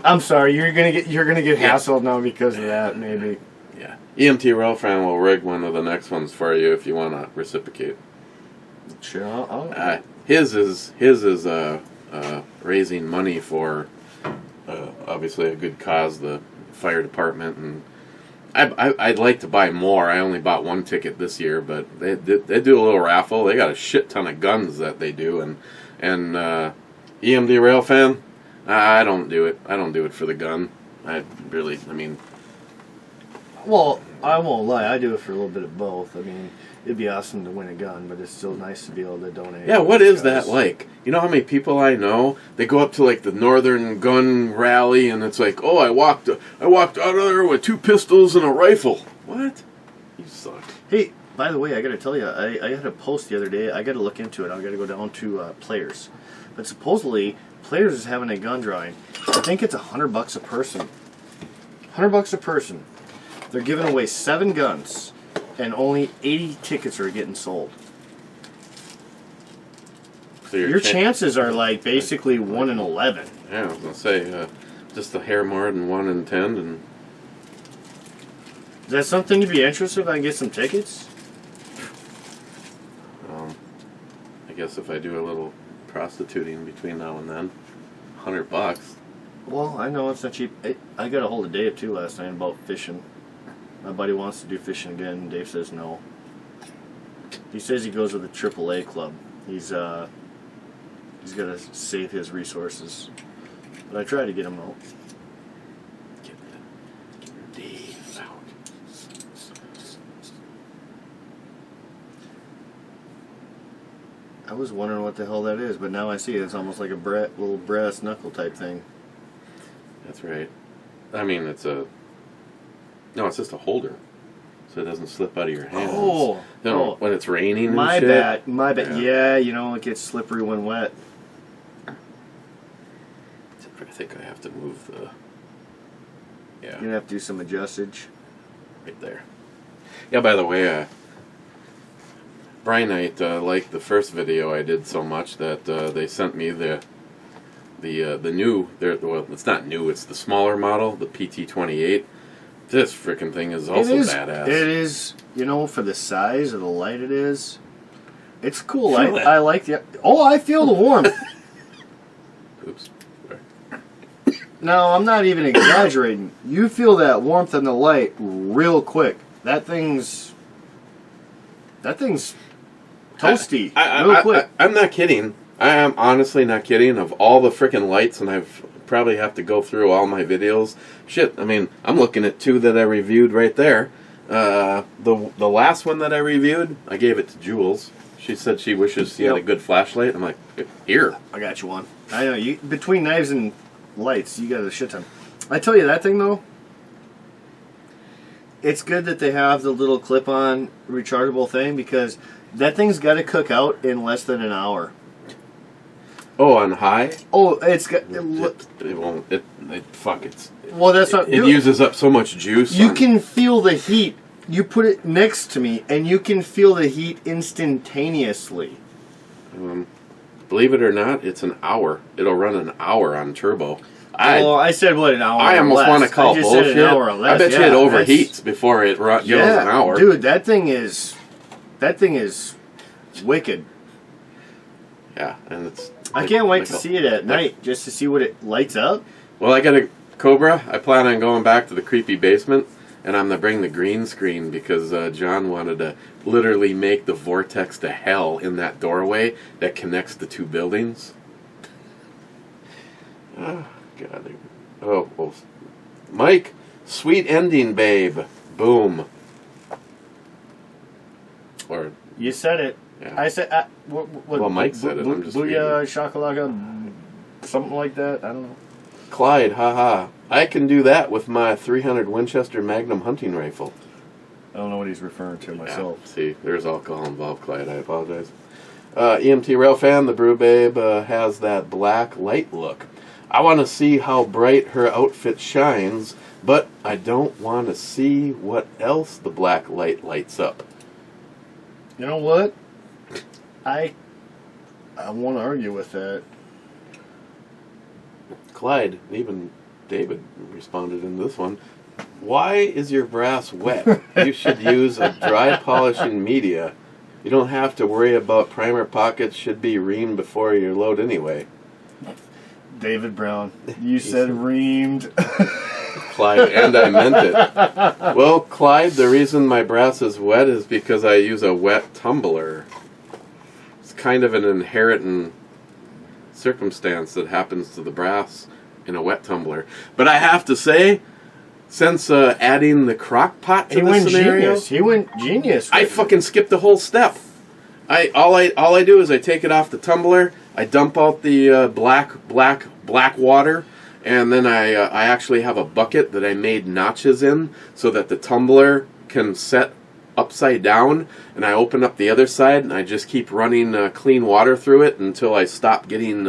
B: I'm sorry, you're gonna get hassled now because of that, maybe.
A: Yeah. EMT Railfan will rig one of the next ones for you if you want to reciprocate.
B: Sure, I'll
A: His is raising money for obviously a good cause, the fire department, and I'd like to buy more. I only bought one ticket this year, but they do a little raffle. They got a shit ton of guns that they do, and EMD Railfan, I don't do it. I don't do it for the gun.
B: Well, I won't lie. I do it for a little bit of both. I mean, it'd be awesome to win a gun, but it's still nice to be able to donate.
A: Yeah, what is that like? You know how many people I know? They go up to like the Northern Gun Rally, and it's like, oh, I walked out of there with 2 pistols and a rifle. What? You suck.
B: Hey, by the way, I got to tell you, I had a post the other day. I got to look into it. I got to go down to Players, but supposedly Players is having a gun drawing. I think it's $100 a person. $100 a person. They're giving away 7 guns. And only 80 tickets are getting sold. So your chances are like basically 1 in 11.
A: Yeah, I was gonna say just a hair more than 1 in 10, and
B: Is that something you'd be interested if I can get some tickets?
A: I guess if I do a little prostituting between now and then, $100.
B: Well, I know it's not cheap. I got a hold of Dave too last night about fishing. My buddy wants to do fishing again. Dave says no. He says he goes with the AAA club. He's got to save his resources. But I try to get him out.
A: Get Dave out.
B: I was wondering what the hell that is, but now I see it. It's almost like a little brass knuckle type thing.
A: That's right. I mean, it's just a holder, so it doesn't slip out of your hands. When it's raining and
B: my
A: shit.
B: My bad. Yeah, it gets slippery when wet.
A: I think I have to move the... Yeah.
B: You're going to have to do some adjustage.
A: Right there. Yeah, by the way, Brian Knight liked the first video I did so much that they sent me the new... Well, it's not new, it's the smaller model, the PT-28. This freaking thing is also badass.
B: It is, for the size of the light it is. It's cool. I like the... Oh, I feel the warmth.
A: Oops.
B: No, I'm not even exaggerating. You feel that warmth in the light real quick. That thing's toasty real quick.
A: I'm not kidding. I am honestly not kidding. Of all the freaking lights, and I've probably have to go through all my videos. Shit, I mean, I'm looking at 2 that I reviewed right there. The last one that I reviewed, I gave it to Jules. She said she wishes she had a good flashlight. I'm like, here.
B: I got you one. I know you between knives and lights, you got a shit ton. I tell you that thing though. It's good that they have the little clip-on rechargeable thing because that thing's got to cook out in less than an hour.
A: Oh, on high?
B: Oh, it's got.
A: It won't.
B: Well, that's not.
A: It uses up so much juice.
B: You can feel the heat. You put it next to me, and you can feel the heat instantaneously.
A: Believe it or not, it's an hour. It'll run an hour on turbo.
B: I said what, an hour?
A: I almost want to call bullshit.
B: Said an hour or less.
A: I bet you it overheats before it goes an hour.
B: Dude, that thing is wicked.
A: Yeah, and it's.
B: I can't wait to see it at night, just to see what it lights up.
A: Well, I got a Cobra. I plan on going back to the creepy basement, and I'm going to bring the green screen because John wanted to literally make the vortex to hell in that doorway that connects the 2 buildings. Oh, God. Oh, well. Mike, sweet ending, babe. Boom. Or
B: you said it. Yeah. I said.
A: Well, Mike said it. I'm just
B: Booyah, shakalaka, something like that. I don't know.
A: Clyde, haha. I can do that with my 300 Winchester Magnum hunting rifle.
B: I don't know what he's referring to myself.
A: Yeah, see, there's alcohol involved, Clyde. I apologize. EMT Rail Fan, the Brew Babe, has that black light look. I want to see how bright her outfit shines, but I don't want to see what else the black light lights up.
B: You know what? I won't argue with that.
A: Clyde, even David responded in this one. Why is your brass wet? You should use a dry polishing media. You don't have to worry about primer pockets. Should be reamed before you load anyway.
B: David Brown, you said reamed.
A: Clyde, and I meant it. Well, Clyde, the reason my brass is wet is because I use a wet tumbler. It's kind of an inherent circumstance that happens to the brass in a wet tumbler. But I have to say, since adding the crock pot to the scenario,
B: he went genius.
A: I fucking skipped the whole step. All I do is I take it off the tumbler, I dump out the black water, and then I actually have a bucket that I made notches in so that the tumbler can set upside down, and I open up the other side and I just keep running clean water through it until I stop getting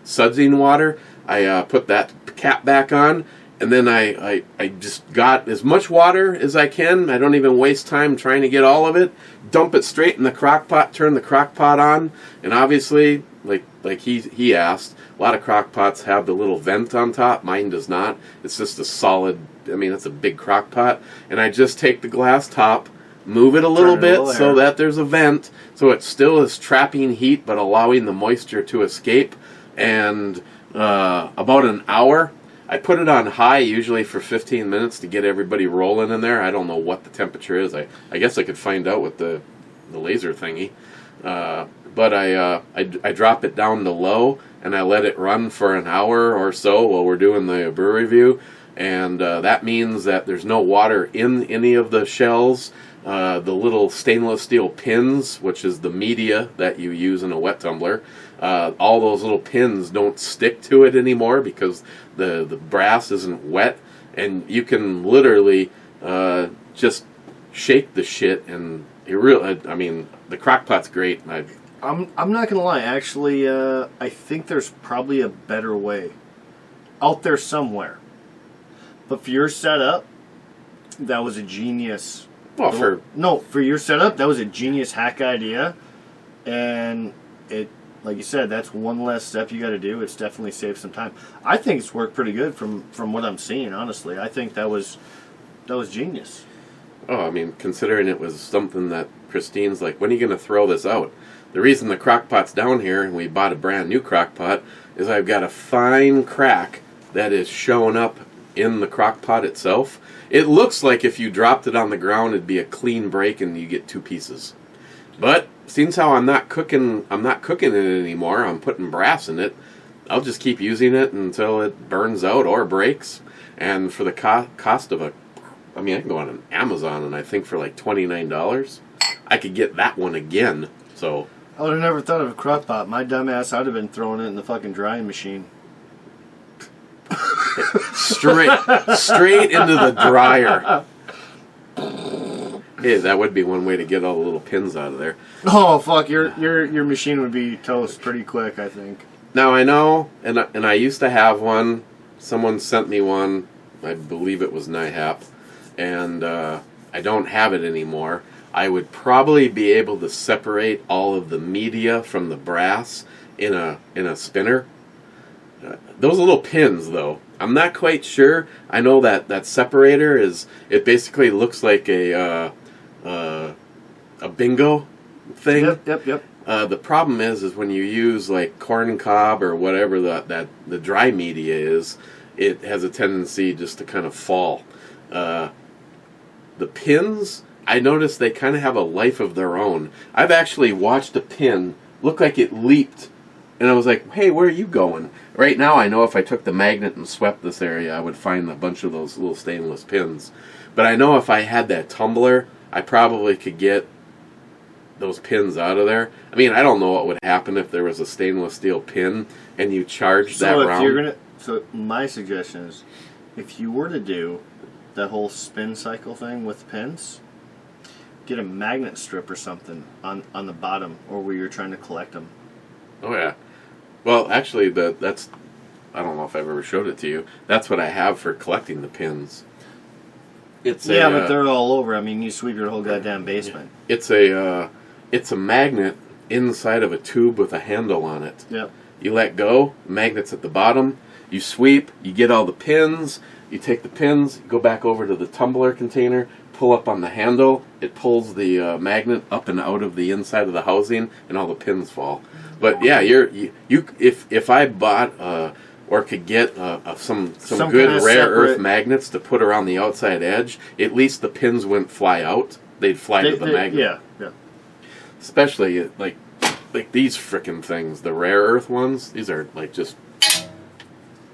A: sudsing water. I put that cap back on, and then I just got as much water as I can. I don't even waste time trying to get all of it. Dump it straight in the crock pot, turn the crock pot on, and obviously like he asked, a lot of crock pots have the little vent on top. Mine does not. It's just a solid. I mean, it's a big crock pot, and I just take the glass top, move it a little bit so that there's a vent, so it still is trapping heat but allowing the moisture to escape. And about an hour, I put it on high, usually for 15 minutes to get everybody rolling in there. I don't know what the temperature is. I guess I could find out with the laser thingy. But I drop it down to low, and I let it run for an hour or so while we're doing the brew review. And that means that there's no water in any of the shells. The little stainless steel pins, which is the media that you use in a wet tumbler, all those little pins don't stick to it anymore because the brass isn't wet. And you can literally just shake the shit, and I mean, the crock pot's great.
B: I'm not gonna lie. Actually, I think there's probably a better way out there somewhere. But for your setup, that was a genius.
A: Well,
B: for your setup, that was a genius hack idea, and it, like you said, that's one less step you got to do. It's definitely saved some time. I think it's worked pretty good from what I'm seeing. Honestly, I think that was genius.
A: Oh, I mean, considering it was something that Christine's like, when are you going to throw this out? The reason the crock pot's down here, and we bought a brand new crock pot, is I've got a fine crack that is showing up in the crock pot itself. It looks like if you dropped it on the ground, it'd be a clean break and you get two pieces. But since how I'm not cooking it anymore, I'm putting brass in it, I'll just keep using it until it burns out or breaks. And for the cost of I can go on Amazon, and I think for like $29, I could get that one again. So
B: I would have never thought of a crock pot. My dumbass, I'd have been throwing it in the fucking drying machine.
A: straight into the dryer. Yeah, that would be one way to get all the little pins out of there.
B: Oh fuck, your machine would be toast pretty quick, I think.
A: Now I know, and I used to have one. Someone sent me one. I believe it was NIHAP, and I don't have it anymore. I would probably be able to separate all of the media from the brass in a spinner. Those little pins, though, I'm not quite sure. I know that separator it basically looks like a bingo thing.
B: Yep.
A: The problem is when you use like corn cob or whatever the dry media is, it has a tendency just to kind of fall. The pins, I noticed they kind of have a life of their own. I've actually watched a pin look like it leaped, and I was like, hey, where are you going? Right now I know if I took the magnet and swept this area, I would find a bunch of those little stainless pins. But I know if I had that tumbler, I probably could get those pins out of there. I mean, I don't know what would happen if there was a stainless steel pin and you charged that round.
B: So my suggestion is, if you were to do that whole spin cycle thing with pins, get a magnet strip or something on the bottom, or where you're trying to collect them.
A: Oh yeah. Well, actually, that's I don't know if I've ever showed it to you. That's what I have for collecting the pins.
B: But they're all over. I mean, you sweep your whole goddamn basement.
A: It's a magnet inside of a tube with a handle on it.
B: Yep.
A: You let go, magnet's at the bottom. You sweep, you get all the pins. You take the pins, go back over to the tumbler container, pull up on the handle. It pulls the magnet up and out of the inside of the housing, and all the pins fall. But yeah, if I bought or could get some good rare earth magnets to put around the outside edge, at least the pins wouldn't fly out. They'd fly to the magnet.
B: Yeah.
A: Especially like these frickin' things, the rare earth ones. These are like just.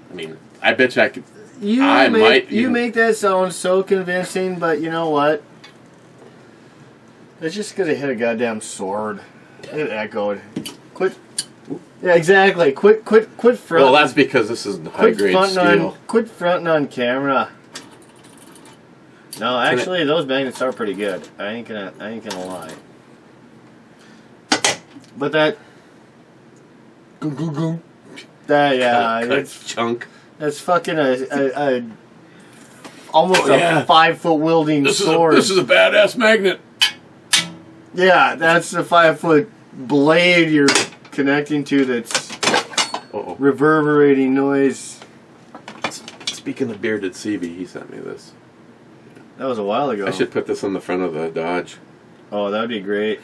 A: I mean, I bet you I could.
B: You make that sound so convincing, but you know what? It's just because I hit a goddamn sword. It echoed. Quit. Yeah, exactly. Quit fronting.
A: Well, that's because this is high grade steel.
B: Quit fronting on camera. No, actually, those magnets are pretty good. I ain't gonna lie. But that.
A: It's chunk.
B: That's fucking a almost a 5-foot wielding sword.
A: This is a badass magnet.
B: Yeah, that's a 5-foot blade you're connecting to that's
A: Uh-oh.
B: reverberating noise.
A: Speaking of bearded CB, he sent me this.
B: That was a while ago.
A: I should put this on the front of the Dodge.
B: Oh, that would be great.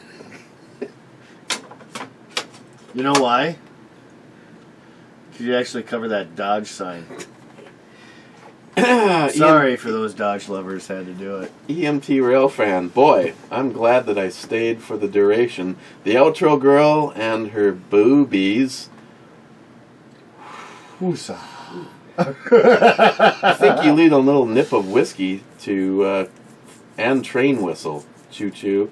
B: You know why? Because you actually cover that Dodge sign. Sorry for those Dodge lovers had to do it.
A: EMT Rail fan. Boy, I'm glad that I stayed for the duration. The outro girl and her boobies.
B: Woosa.
A: I think you lead a little nip of whiskey to and train whistle. Choo choo.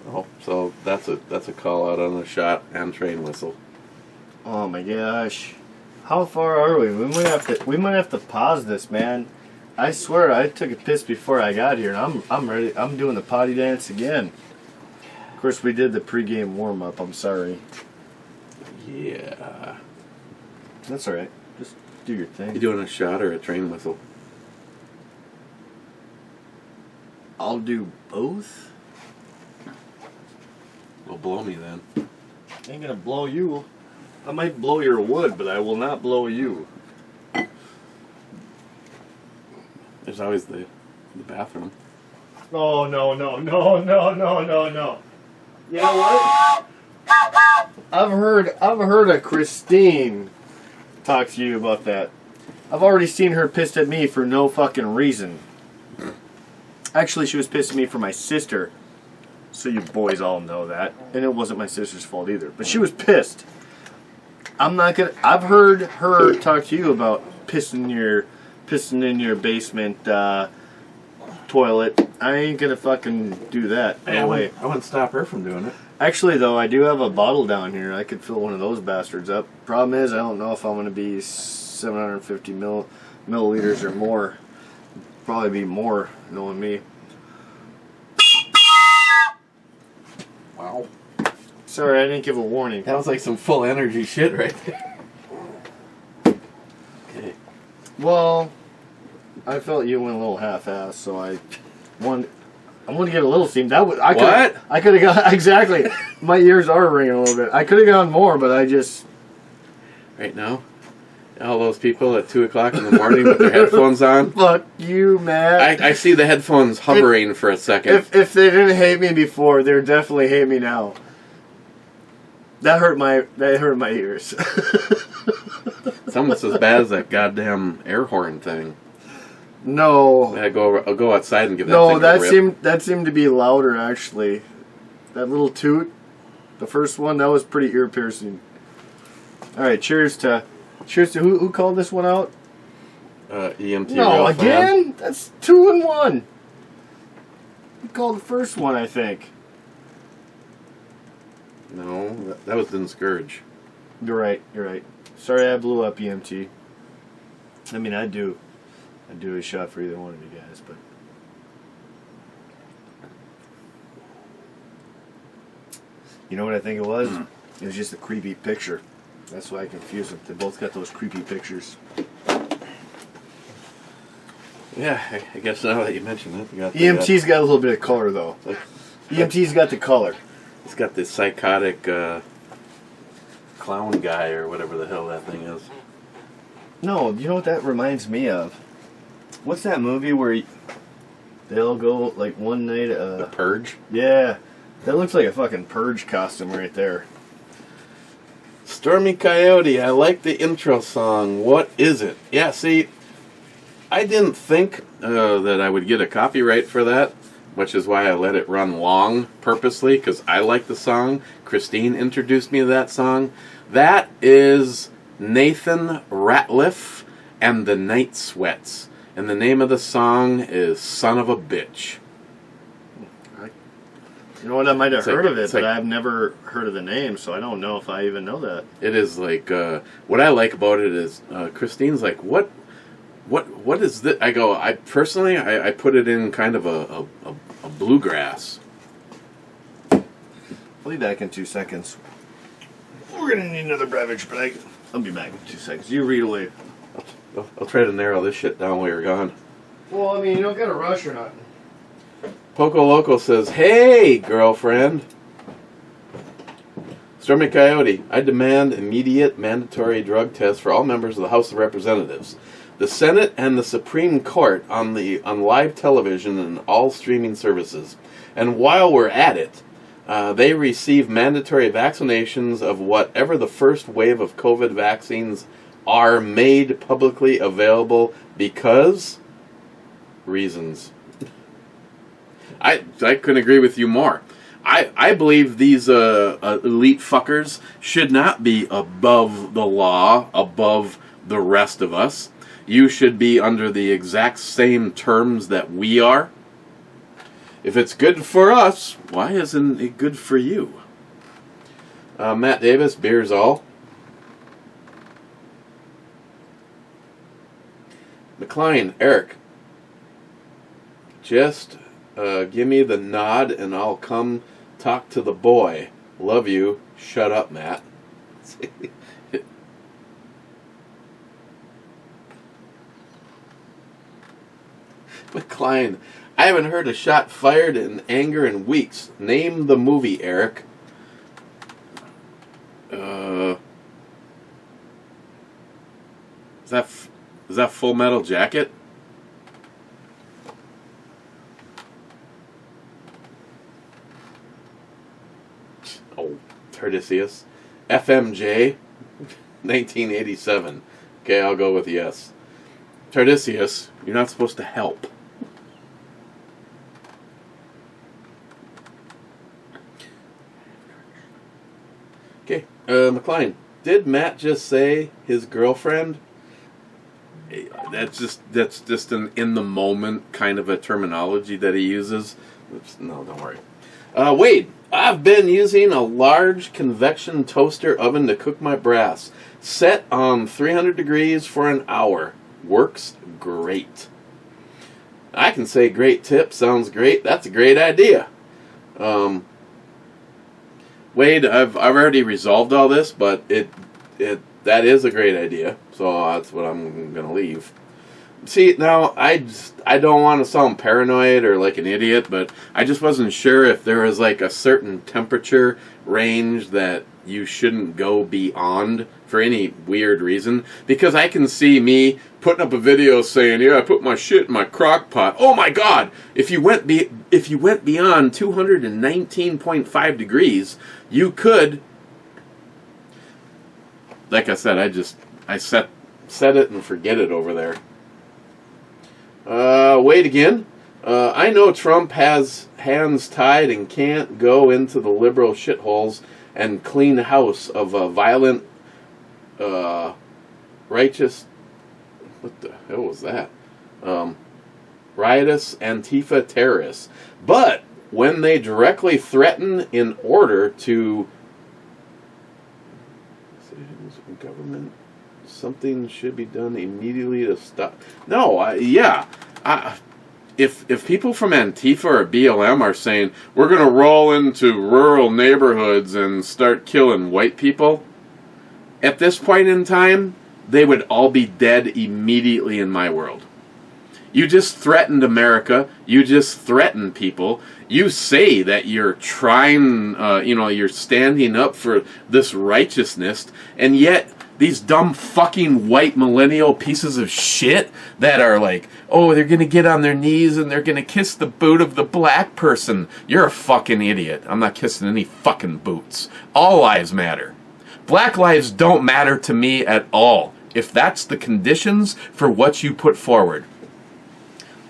A: Oh, so that's a call out on the shot and train whistle.
B: Oh my gosh. How far are we? We might have to pause this, man. I swear I took a piss before I got here, and I'm ready. I'm doing the potty dance again. Of course, we did the pregame warm up. I'm sorry.
A: Yeah.
B: That's all right. Just do your thing.
A: You doing a shot or a train whistle?
B: I'll do both.
A: Well, blow me then.
B: Ain't gonna blow you. I might blow your wood, but I will not blow you.
A: There's always the bathroom.
B: Oh no. You know what? I've heard of Christine talk to you about that. I've already seen her pissed at me for no fucking reason. Actually, she was pissed at me for my sister. So you boys all know that. And it wasn't my sister's fault either. But she was pissed. I've heard her talk to you about pissing in your basement toilet. I ain't gonna fucking do that. No way.
A: I wouldn't stop her from doing it.
B: Actually, though, I do have a bottle down here. I could fill one of those bastards up. Problem is, I don't know if I'm gonna be 750 milliliters or more. Probably be more, knowing me.
A: Wow.
B: Sorry, I didn't give a warning.
A: That was like some full energy shit right there. Okay.
B: Well, I felt you went a little half-assed, so I'm going to get a little steam. I could have got exactly. My ears are ringing a little bit. I could have gone more, but I just.
A: Right now, all those people at 2:00 in the morning with their headphones on.
B: Fuck you, man.
A: I see the headphones hovering for a second.
B: If they didn't hate me before, they're definitely hate me now. That hurt my ears.
A: It's almost as bad as that goddamn air horn thing.
B: No.
A: I'll go outside and give that
B: No,
A: thing a rip.
B: that seemed to be louder actually. That little toot, the first one, that was pretty ear piercing. All right, cheers to who called this one out?
A: EMT.
B: No, again? That's 2 and 1. He called the first one, I think.
A: No, that was Didn't Scourge.
B: You're right. Sorry I blew up EMT. I mean, I'd do a shot for either one of you guys, but you know what I think it was? It was just a creepy picture. That's why I confused them. They both got those creepy pictures.
A: Yeah, I guess now that you mention it.
B: EMT's got a little bit of color, though. EMT's got the color.
A: He's got this psychotic clown guy or whatever the hell that thing is.
B: No, you know what that reminds me of? What's that movie where they all go like one night?
A: The Purge?
B: Yeah, that looks like a fucking Purge costume right there.
A: Stormy Coyote, I like the intro song. What is it? Yeah, see, I didn't think that I would get a copyright for that, which is why I let it run long purposely, because I like the song. Christine introduced me to that song. That is Nathan Ratliff and the Night Sweats. And the name of the song is Son of a Bitch.
B: You know what? I might have heard of it, but I've never heard of the name, so I don't know if I even know that.
A: It is like, what I like about it is, Christine's like, what is this? I go, I put it in kind of a bluegrass.
B: I'll be back in 2 seconds. We're going to need another beverage, but I'll be back in 2 seconds. You read away.
A: I'll try to narrow this shit down while you're gone.
B: Well, I mean, you don't got to rush or nothing.
A: Poco Loco says, "Hey, girlfriend. Stormy Coyote, I demand immediate mandatory drug tests for all members of the House of Representatives, the Senate, and the Supreme Court on live television and all streaming services. And while we're at it, they receive mandatory vaccinations of whatever the first wave of COVID vaccines are made publicly available because reasons. I couldn't agree with you more. I believe these elite fuckers should not be above the law, above the rest of us. You should be under the exact same terms that we are. If it's good for us, why isn't it good for you? Matt Davis, beers all. McLean, Eric, just give me the nod and I'll come talk to the boy. Love you. Shut up, Matt. McLean, I haven't heard a shot fired in anger in weeks. Name the movie, Eric. Is that Full Metal Jacket? Oh, Tardisius. FMJ, 1987. Okay, I'll go with yes. Tardisius, you're not supposed to help. Okay, McLean, did Matt just say his girlfriend? That's just an in the moment kind of a terminology that he uses. Oops, no, don't worry. Wade, I've been using a large convection toaster oven to cook my brass. Set on 300 degrees for an hour. Works great. I can say great tip. Sounds great. That's a great idea. Wade, I've already resolved all this, but that is a great idea. So that's what I'm going to leave. See, now, I don't want to sound paranoid or like an idiot, but I just wasn't sure if there was like a certain temperature range that you shouldn't go beyond for any weird reason. Because I can see me putting up a video saying, yeah, I put my shit in my crock pot. Oh my God! If you went beyond 219.5 degrees, you could... Like I said, I set it and forget it over there. Wait again. I know Trump has hands tied and can't go into the liberal shitholes and clean house of a violent, righteous... What the hell was that? Riotous Antifa terrorists. But when they directly threaten in order to... Government, something should be done immediately to stop. No, if people from Antifa or BLM are saying we're going to roll into rural neighborhoods and start killing white people, at this point in time, they would all be dead immediately in my world. You just threatened America. You just threatened people. You say that you're trying, you're standing up for this righteousness, and yet these dumb fucking white millennial pieces of shit that are like, oh, they're going to get on their knees and they're going to kiss the boot of the black person. You're a fucking idiot. I'm not kissing any fucking boots. All lives matter. Black lives don't matter to me at all, if that's the conditions for what you put forward.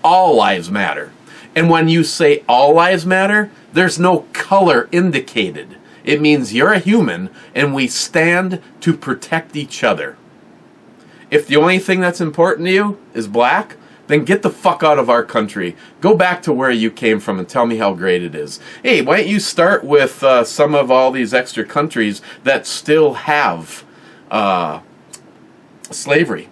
A: All lives matter. And when you say all lives matter, there's no color indicated. It means you're a human and we stand to protect each other. If the only thing that's important to you is black, then get the fuck out of our country. Go back to where you came from and tell me how great it is. Hey, why don't you start with some of all these extra countries that still have slavery?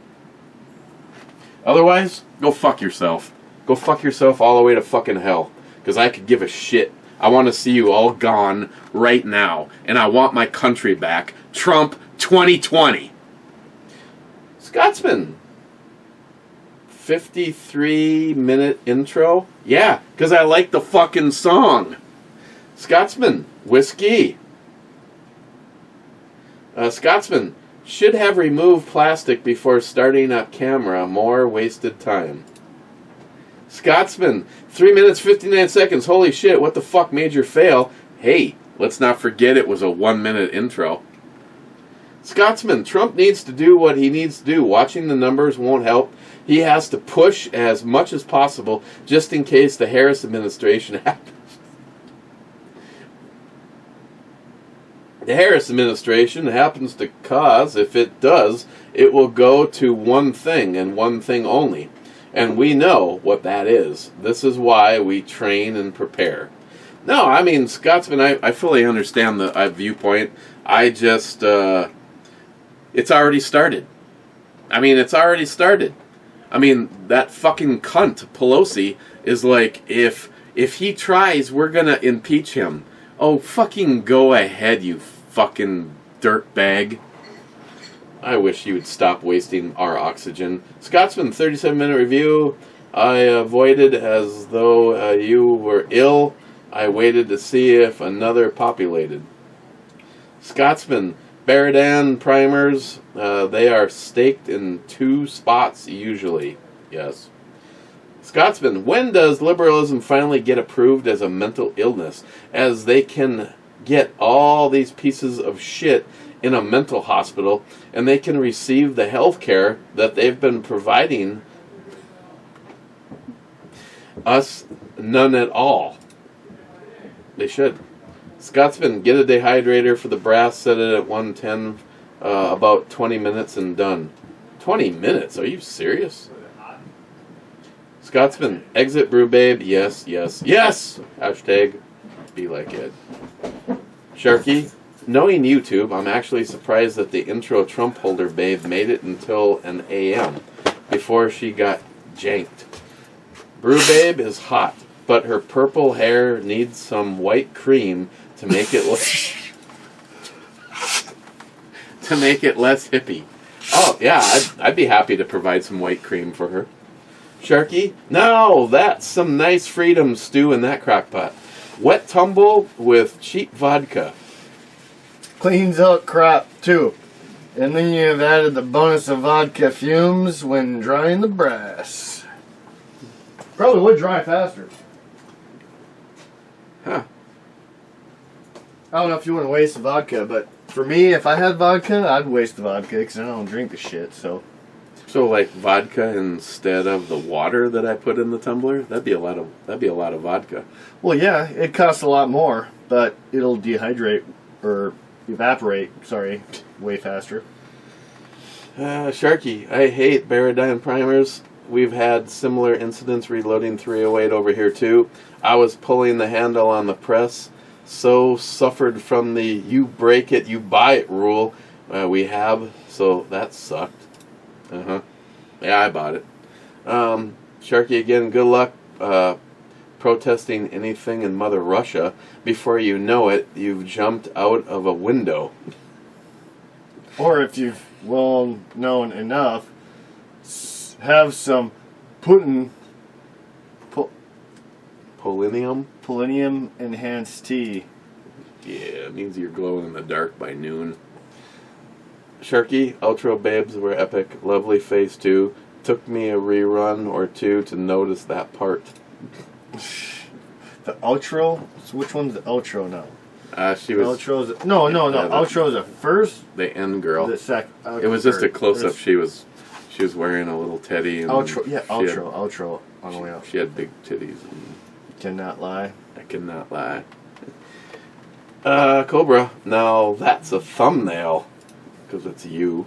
A: Otherwise, go fuck yourself. Go fuck yourself all the way to fucking hell. Because I could give a shit. I want to see you all gone right now. And I want my country back. Trump 2020. Scotsman. 53-minute intro? Yeah, because I like the fucking song. Scotsman. Whiskey. Scotsman, should have removed plastic before starting up camera. More wasted time. Scotsman, 3 minutes, 59 seconds. Holy shit, what the fuck made your fail? Hey, let's not forget it was a 1 minute intro. Scotsman, Trump needs to do what he needs to do. Watching the numbers won't help. He has to push as much as possible just in case the Harris administration happens. The Harris administration happens to cause, if it does, it will go to one thing and one thing only. And we know what that is. This is why we train and prepare. No, I mean, Scotsman, I fully understand the viewpoint. I just, it's already started. I mean, it's already started. I mean, that fucking cunt, Pelosi, is like, if he tries, we're gonna impeach him. Oh, fucking go ahead, you fucking dirtbag. I wish you would stop wasting our oxygen. Scotsman, 37-minute review. I avoided as though you were ill. I waited to see if another populated. Scotsman, Baradan primers. They are staked in 2 spots usually. Yes. Scotsman, when does liberalism finally get approved as a mental illness? As they can get all these pieces of shit in a mental hospital and they can receive the health care that they've been providing us none at all. They should. Scotsman, get a dehydrator for the brass, set it at 110, about 20 minutes and done. 20 minutes? Are you serious? Scotsman, exit brew babe, yes, yes, yes! Hashtag, be like Ed. Sharky, knowing YouTube, I'm actually surprised that the intro Trump holder babe made it until an AM, before she got janked. Brew babe is hot, but her purple hair needs some white cream to make it less hippie. Oh yeah, I'd be happy to provide some white cream for her. Sharky, no, that's some nice freedom stew in that crock pot. Wet tumble with cheap vodka.
B: Cleans out crap too. And then you have added the bonus of vodka fumes when drying the brass. Probably would dry faster.
A: Huh.
B: I don't know if you want to waste the vodka, but for me, if I had vodka, I'd waste the vodka because I don't drink the shit. So
A: like vodka instead of the water that I put in the tumbler? That'd be a lot of vodka.
B: Well, yeah, it costs a lot more, but it'll dehydrate or evaporate. Sorry, way faster.
A: Sharky, I hate Baradan primers. We've had similar incidents reloading 308 over here too. I was pulling the handle on the press, so suffered from the you break it, you buy it rule we have, so that sucked. Yeah, I bought it. Sharky again, good luck protesting anything in Mother Russia. Before you know it, you've jumped out of a window.
B: Or if you've well known enough, have some polonium enhanced tea.
A: Yeah, it means you're glowing in the dark by noon. Sharky, outro babes were epic. Lovely face too. Took me a rerun or two to notice that part.
B: The outro? So which one's the outro now?
A: She was.
B: Outro's no. Outro's a first.
A: The end girl.
B: The sec.
A: It was just a close up. She was wearing a little teddy. And
B: outro. Yeah, outro. On the way out.
A: She had big titties. And
B: cannot lie.
A: I cannot lie. Cobra. Now that's a thumbnail. Because it's you.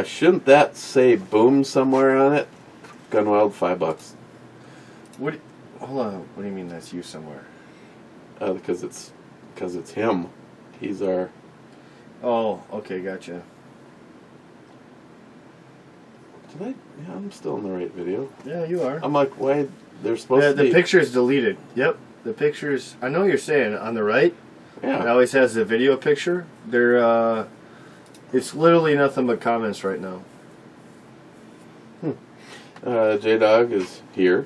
A: Shouldn't that say boom somewhere on it? Gunwild, $5.
B: Hold on. What do you mean that's you somewhere?
A: Because it's him. He's our.
B: Oh, okay, gotcha.
A: Did I? Yeah, I'm still in the right video.
B: Yeah, you are.
A: I'm like, why? They're supposed to be.
B: The picture's deleted. Yep, the picture's. I know what you're saying. On the right.
A: Yeah.
B: It always has the video picture. They're. It's literally nothing but comments right now.
A: J-Dog is here.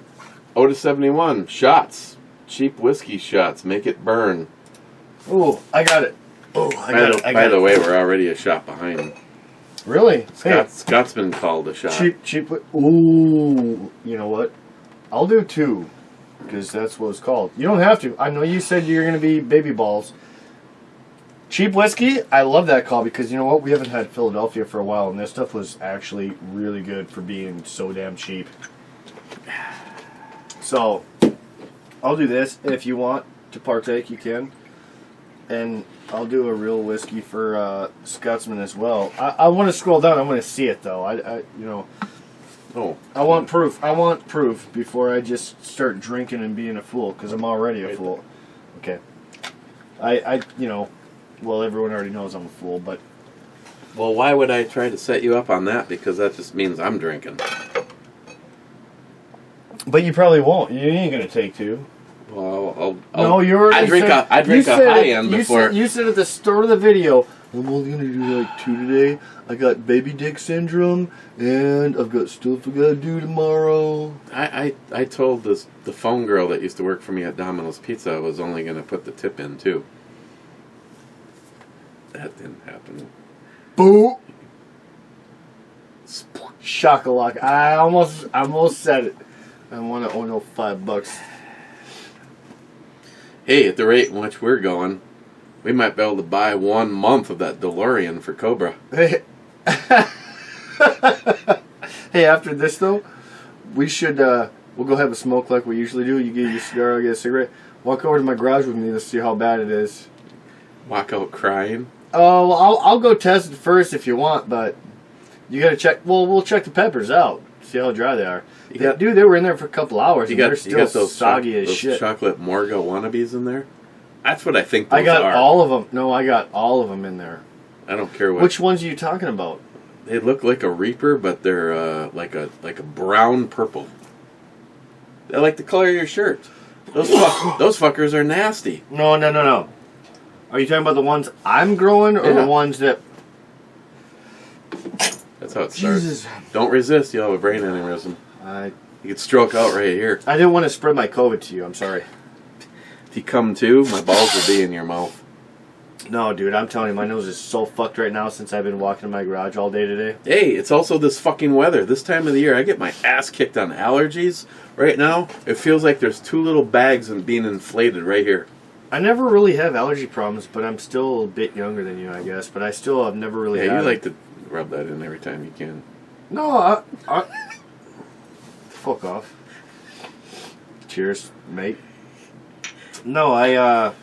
A: Otis 71. Shots. Cheap whiskey shots. Make it burn.
B: Oh, I got it. Oh,
A: By the way, we're already a shot behind.
B: Really?
A: Scott's been called a shot.
B: Cheap. Ooh, you know what? I'll do 2, because that's what it's called. You don't have to. I know you said you're going to be baby balls. Cheap whiskey, I love that call, because you know what? We haven't had Philadelphia for a while, and this stuff was actually really good for being so damn cheap. So, I'll do this. If you want to partake, you can. And I'll do a real whiskey for Scotsman as well. I want to scroll down. I want to see it, though. I want proof. I want proof before I just start drinking and being a fool, because I'm already a fool. Okay. Well, everyone already knows I'm a fool, but...
A: Well, why would I try to set you up on that? Because that just means I'm drinking.
B: But you probably won't. You ain't going to take 2.
A: Well,
B: no, you already
A: I drink a high end before.
B: You said at the start of the video, I'm only going to do like 2 today. I got baby dick syndrome, and I've got stuff I got to do tomorrow.
A: I told the phone girl that used to work for me at Domino's Pizza I was only going to put the tip in, too. That didn't happen.
B: Boo! Shakalaka. I almost said it. I want to owe $5.
A: Hey, at the rate in which we're going, we might be able to buy 1 month of that DeLorean for Cobra.
B: Hey, hey, after this though, we should we'll go have a smoke like we usually do. You get your cigar, I get a cigarette. Walk over to my garage with me to see how bad it is.
A: Walk out crying?
B: Oh, well, I'll go test it first if you want, but you gotta check. Well, we'll check the peppers out, see how dry they are. Dude, they were in there for a couple hours, and they're still those soggy as shit.
A: Chocolate Morga wannabes in there? That's what I think those
B: I got
A: are.
B: all of them. No, I got all of them in there.
A: I don't care what.
B: Which ones are you talking about?
A: They look like a Reaper, but they're like a brown purple. They're like the color of your shirt. Those fuckers are nasty.
B: No. Are you talking about the ones I'm growing, or the ones that...
A: That's how it starts.
B: Jesus.
A: Don't resist, you'll have a brain aneurysm. You could stroke out right here.
B: I didn't want to spread my COVID to you, I'm sorry.
A: If you come to, my balls will be in your mouth.
B: No, dude, I'm telling you, my nose is so fucked right now since I've been walking in my garage all day today.
A: Hey, it's also this fucking weather. This time of the year, I get my ass kicked on allergies. Right now, it feels like there's 2 little bags and being inflated right here.
B: I never really have allergy problems, but I'm still a bit younger than you, I guess. But I still have never really had...
A: Yeah, you like to rub that in every time you can.
B: No, fuck off. Cheers, mate. No, I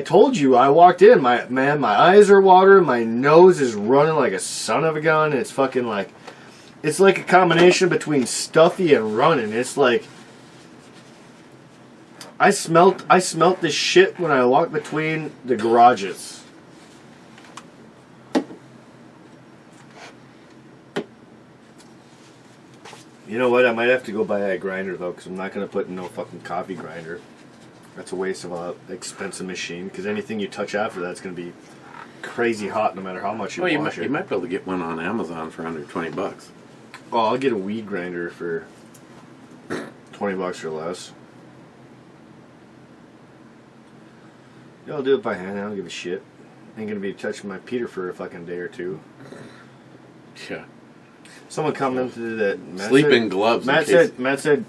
B: told you, I walked in, my eyes are watering, my nose is running like a son of a gun. It's fucking like, it's like a combination between stuffy and running. It's like, I smelt this shit when I walked between the garages. You know what? I might have to go buy a grinder though, because I'm not gonna put in no fucking coffee grinder. That's a waste of an expensive machine. Because anything you touch after that's gonna be crazy hot, no matter how much you wash it.
A: You might be able to get one on Amazon for under $20.
B: Oh, I'll get a weed grinder for $20 or less. Yeah, I'll do it by hand. I don't give a shit. Ain't gonna be touching my Peter for a fucking day or 2.
A: Yeah.
B: Someone commented that Matt
A: Sleep
B: said,
A: in gloves.
B: Matt said,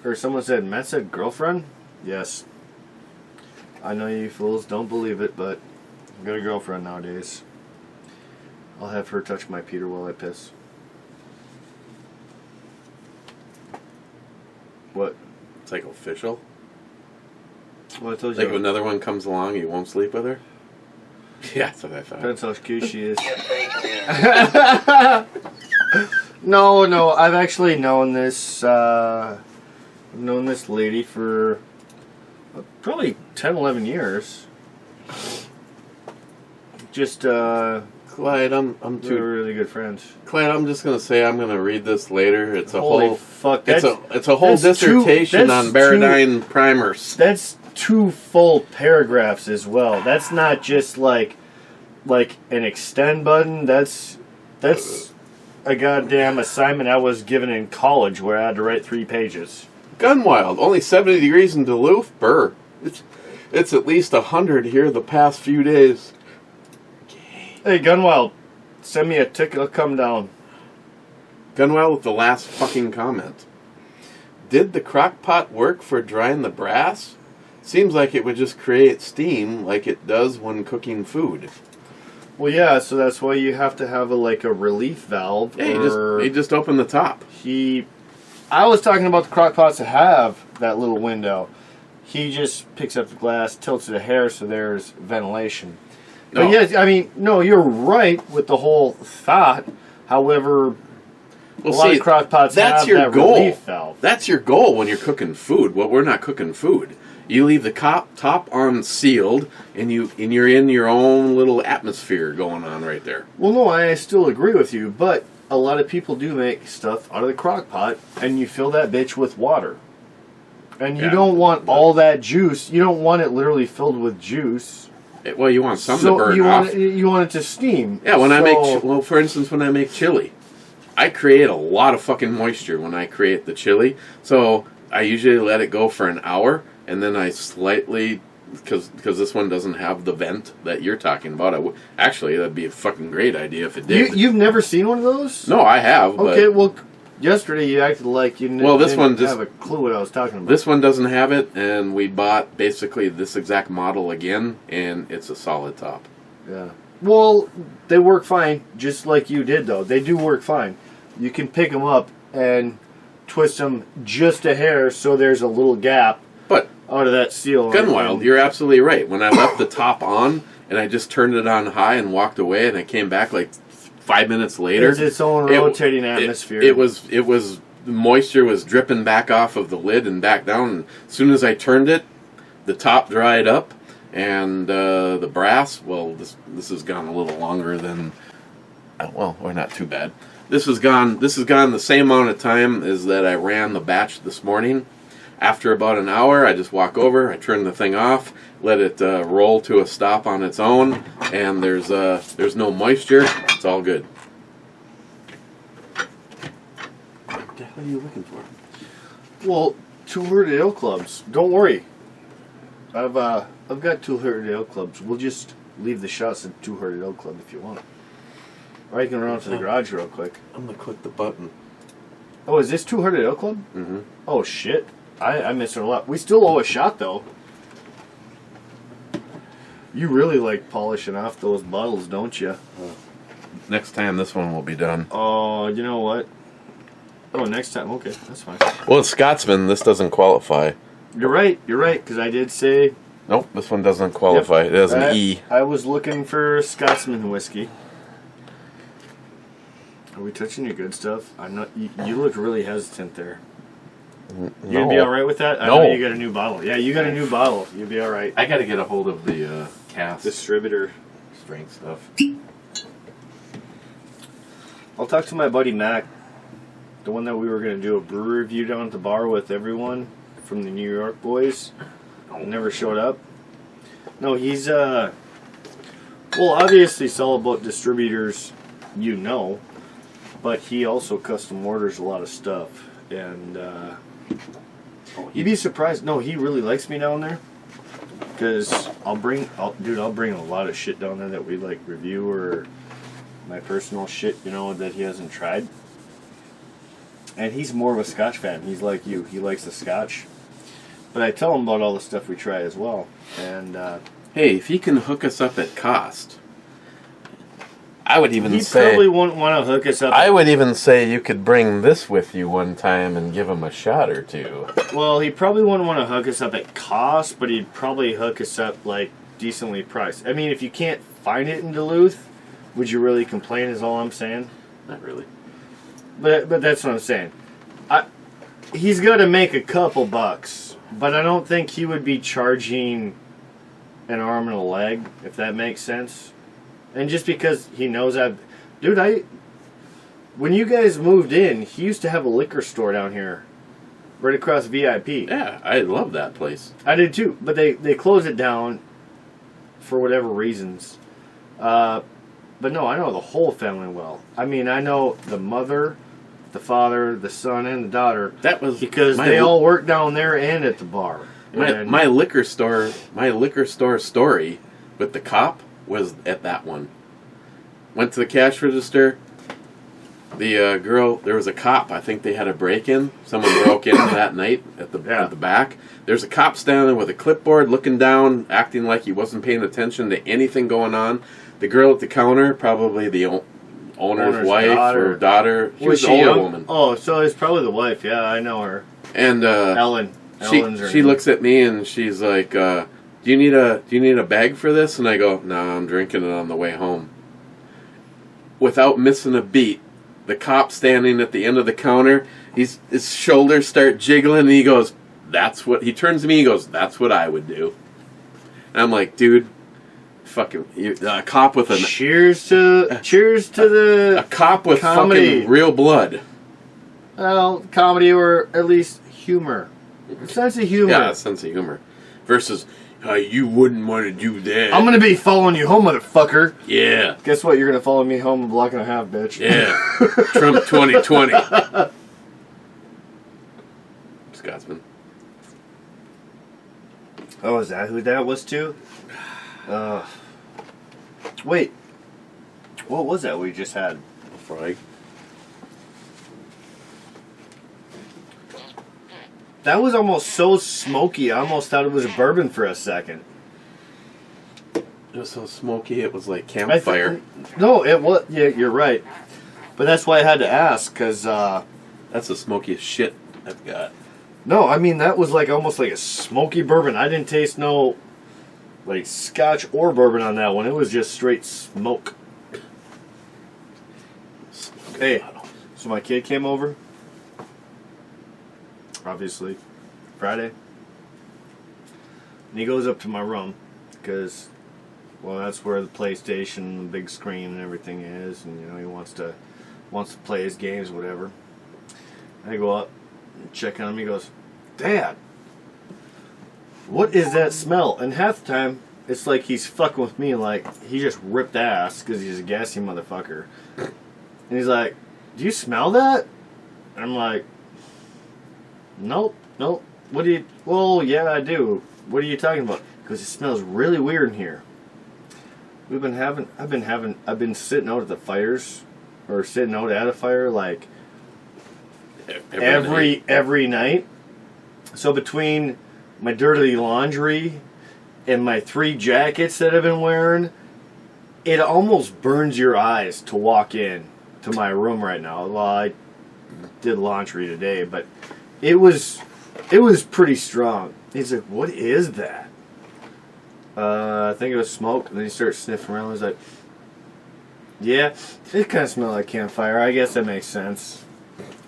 B: or someone said, Matt said girlfriend? Yes. I know you fools don't believe it, but I've got a girlfriend nowadays. I'll have her touch my Peter while I piss. What?
A: It's like official.
B: Well, I told you.
A: Like if another one comes along, you won't sleep with her? Yeah, that's what I thought.
B: Depends how cute she is. No, I've actually known this lady for probably 10, 11 years. Just
A: Clyde,
B: we're really good friends.
A: Clyde, I'm just gonna say I'm gonna read this later. It's a
B: Holy
A: whole
B: fuck.
A: it's a whole dissertation on Baradine primers.
B: That's 2 full paragraphs as well. That's not just like an extend button. That's a goddamn assignment I was given in college where I had to write 3 pages.
A: Gunwild, only 70 degrees in Duluth. Burr. It's at least 100 here the past few days.
B: Hey, Gunwild, send me a ticket. I'll come down.
A: Gunwell with the last fucking comment. Did the crock pot work for drying the brass? Seems like it would just create steam like it does when cooking food.
B: Well, yeah, so that's why you have to have a relief valve.
A: Yeah, you just open the top.
B: I was talking about the crock pots that have that little window. He just picks up the glass, tilts it a hair so there's ventilation.
A: No.
B: But yes, I mean, no, you're right with the whole thought. However, a lot of crock pots have that relief valve.
A: That's your goal when you're cooking food. Well, we're not cooking food. You leave the top on sealed, and you're in your own little atmosphere going on right there.
B: Well, no, I still agree with you, but a lot of people do make stuff out of the crock pot, and you fill that bitch with water. And you don't want all that juice. You don't want it literally filled with juice.
A: Well, you want some to burn off.
B: You want it to steam.
A: Yeah, for instance, when I make chili, I create a lot of fucking moisture when I create the chili. So I usually let it go for an hour, and then I slightly, because this one doesn't have the vent that you're talking about. Actually, that'd be a fucking great idea if it did.
B: You've never seen one of those?
A: No, I have.
B: Okay, well, yesterday you acted like you didn't have a clue what I was talking about.
A: This one doesn't have it, and we bought basically this exact model again, and it's a solid top.
B: Yeah. Well, they work fine, just like you did, though. They do work fine. You can pick them up and twist them just a hair so there's a little gap out of that seal.
A: Gunwild, you're absolutely right. When I left the top on and I just turned it on high and walked away, and I came back like 5 minutes later,
B: it's its own rotating atmosphere.
A: It was the moisture was dripping back off of the lid and back down. And as soon as I turned it, the top dried up, and the brass. Well, this has gone a little longer than. Well, or not too bad. This has gone the same amount of time as that I ran the batch this morning. After about an hour, I just walk over, I turn the thing off, let it roll to a stop on its own, and there's no moisture. It's all good. What the hell are you looking for?
B: Well, two-hearted ale clubs. Don't worry. I've got two-hearted ale clubs. We'll just leave the shots at two-hearted ale club if you want. Or you can run out to the garage real quick.
A: I'm gonna click the button.
B: Oh, is this two-hearted ale club?
A: Mm-hmm.
B: Oh shit. I missed it a lot. We still owe a shot, though. You really like polishing off those bottles, don't you?
A: Next time, this one will be done.
B: Oh, you know what? Oh, next time. Okay, that's fine.
A: Well, it's Scotsman. This doesn't qualify.
B: You're right, because I did say...
A: Nope, this one doesn't qualify. Yep. It has an E.
B: I was looking for Scotsman whiskey. Are we touching your good stuff? I'm not. You look really hesitant there.
A: No.
B: You'd be all right with that? I
A: No.
B: know you got a new bottle. Yeah, you got a new bottle. You'd be all right.
A: I got to get a hold of the cask
B: Distributor
A: strength stuff.
B: I'll talk to my buddy Mac, the one that we were going to do a brew review down at the bar with everyone from the New York boys. Never showed up. No, he's well, obviously it's all about distributors, but he also custom orders a lot of stuff, and you'd be surprised. No, he really likes me down there, because I'll bring a lot of shit down there that we like review, or my personal shit, that he hasn't tried. And he's more of a Scotch fan. He's like you. He likes the Scotch. But I tell him about all the stuff we try as well. And
A: hey, if he can hook us up at cost, I would even
B: he
A: say...
B: probably wouldn't want to hook us up.
A: I would even say you could bring this with you one time and give him a shot or two.
B: Well, he probably wouldn't want to hook us up at cost, but he'd probably hook us up, decently priced. I mean, if you can't find it in Duluth, would you really complain is all I'm saying?
A: Not really.
B: But that's what I'm saying. He's got to make a couple bucks, but I don't think he would be charging an arm and a leg, if that makes sense. And just because he knows when you guys moved in, he used to have a liquor store down here, right across VIP.
A: Yeah, I love that place.
B: I did too, but they closed it down for whatever reasons. But no, I know the whole family well. I mean, I know the mother, the father, the son, and the daughter.
A: That was
B: because they all work down there and at the bar.
A: My liquor store story with the cop was at that one. Went to the cash register. The girl, there was a cop. I think they had a break-in. Someone broke in that night at the back. There's a cop standing there with a clipboard, looking down, acting like he wasn't paying attention to anything going on. The girl at the counter, probably the owner's wife or daughter. She was an older woman.
B: Oh, so it's probably the wife. Yeah, I know her.
A: And
B: Ellen.
A: She looks at me and she's like, "Do you need a bag for this?" And I go, "No, I'm drinking it on the way home." Without missing a beat, the cop standing at the end of the counter, his shoulders start jiggling, and he goes, he turns to me, he goes, "That's what I would do." And I'm like, dude, fucking, a cop with a...
B: Cheers to the...
A: A cop with
B: comedy.
A: Fucking real blood.
B: Well, comedy or at least humor. A sense of humor.
A: Yeah, a sense of humor. Versus, you wouldn't want to do that.
B: I'm going to be following you home, motherfucker.
A: Yeah.
B: Guess what? You're going to follow me home a block and a half, bitch.
A: Yeah. Trump 2020. Scotsman.
B: Oh, is that who that was too? Wait. What was that we just had?
A: Frog.
B: That was almost so smoky, I almost thought it was a bourbon for a second.
A: It was so smoky, it was like campfire.
B: No, it was. Yeah, you're right. But that's why I had to ask, because...
A: that's the smokiest shit I've got.
B: No, I mean, that was like almost like a smoky bourbon. I didn't taste no, like, scotch or bourbon on that one. It was just straight smoke. Hey, so my kid came over. Obviously, Friday. And he goes up to my room, because, well, that's where the PlayStation, the big screen and everything is. And, you know, he wants to play his games, whatever. I go up and check on him. He goes, "Dad, what is that smell?" And half the time, it's like he's fucking with me, like he just ripped ass because he's a gassy motherfucker. And he's like, "Do you smell that?" And I'm like, Nope. What do you... Well, yeah, I do. What are you talking about? Because it smells really weird in here. I've been sitting out at the fires, or sitting out at a fire, like, every night. So between my dirty laundry and my 3 jackets that I've been wearing, it almost burns your eyes to walk in to my room right now. Well, I did laundry today, but it was pretty strong. He's like, "What is that?" I think it was smoke. And then he starts sniffing around. He's like, "Yeah, it kind of smelled like campfire. I guess that makes sense."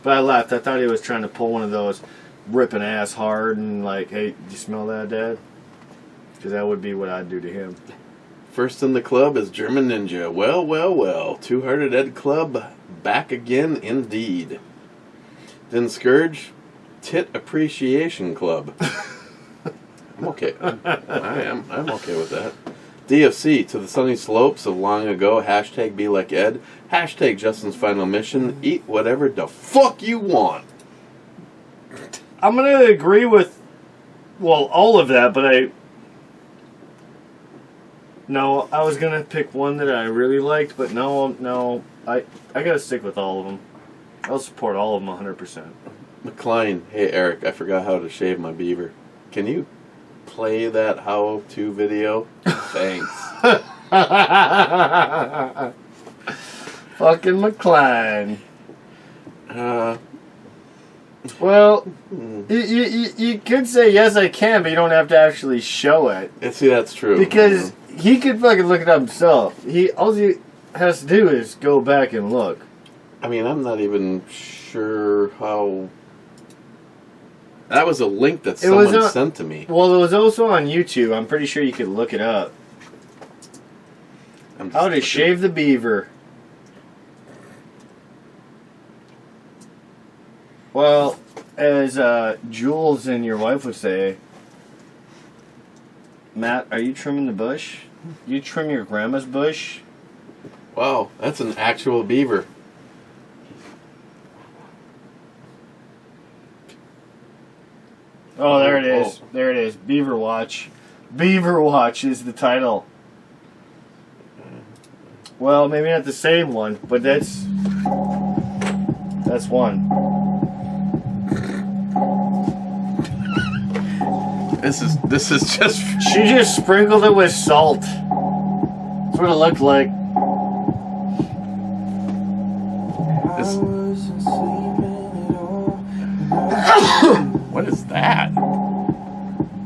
B: But I laughed. I thought he was trying to pull one of those ripping ass hard and like, "Hey, do you smell that, Dad?" Because that would be what I'd do to him.
A: First in the club is German Ninja. Well. Two-Hearted Ed Club back again indeed. Then Scourge, Tit Appreciation Club. I'm okay. I'm okay with that. DFC, to the sunny slopes of long ago. Hashtag be like Ed. Hashtag Justin's final mission. Eat whatever the fuck you want.
B: I'm going to agree with, well, all of that, but I was going to pick one that I really liked, but no, I got to stick with all of them. I'll support all of them 100%.
A: McLean, hey Eric, I forgot how to shave my beaver. Can you play that how-to video? Thanks.
B: Fucking McLean. Well, you could say yes I can, but you don't have to actually show it.
A: See, that's true.
B: Because he could fucking look it up himself. All he has to do is go back and look.
A: I mean, I'm not even sure how... That was a link that someone sent to me.
B: Well, it was also on YouTube. I'm pretty sure you could look it up. How to shave the beaver. Well, as Jules and your wife would say, Matt, are you trimming the bush? You trim your grandma's bush?
A: Wow, that's an actual beaver.
B: Oh, there it is. There it is. Beaver Watch. Beaver Watch is the title. Well, maybe not the same one, but that's one.
A: This is just.
B: She just sprinkled it with salt. That's what it looked like.
A: What is that?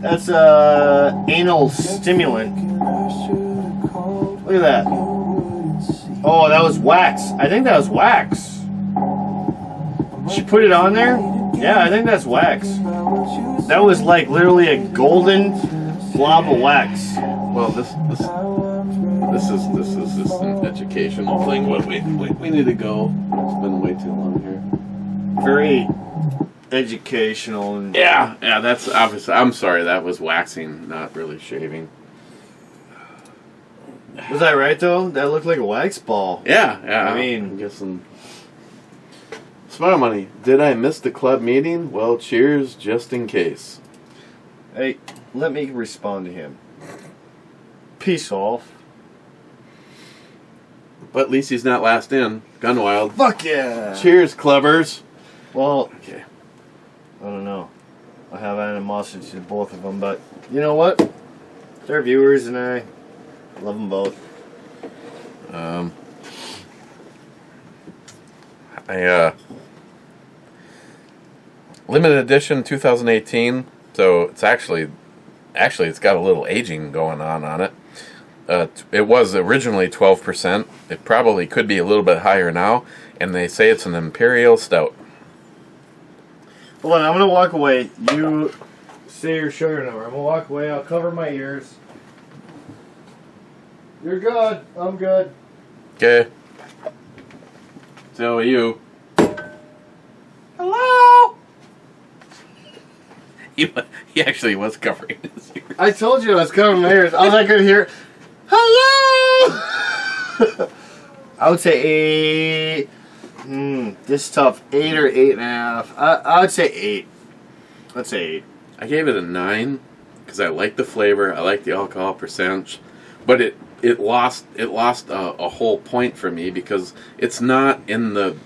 B: That's anal stimulant. Look at that. Oh, that was wax. I think that was wax. She put it on there? Yeah, I think that's wax. That was like literally a golden blob of wax.
A: Well, this is an educational thing, but we need to go. It's been way too long here.
B: Very educational. And
A: yeah, that's obviously. I'm sorry, that was waxing, not really shaving.
B: Was that right though? That looked like a wax ball.
A: Yeah.
B: I mean,
A: I'm guessing. Smart money. Did I miss the club meeting? Well, cheers, just in case.
B: Hey, let me respond to him. Peace off.
A: But at least he's not last in. Gun wild.
B: Fuck yeah.
A: Cheers, clubbers.
B: Well,
A: Okay.
B: I don't know. I have animosity to both of them, but you know what? They're viewers, and I love them both.
A: Limited edition 2018. So it's actually it's got a little aging going on it. It was originally 12%. It probably could be a little bit higher now, and they say it's an Imperial Stout.
B: Hold on, I'm gonna walk away. You say your sugar number. I'm gonna walk away. I'll cover my ears. You're good. I'm good.
A: Okay. So are you.
B: Hello.
A: He actually was covering his ears.
B: I told you I was covering my ears. All I could hear, hello. I would say 8. This is tough. 8 or 8.5. I would say 8. Let's say 8.
A: I gave it a 9 because I like the flavor. I like the alcohol percentage, but it lost a whole point for me because it's not in the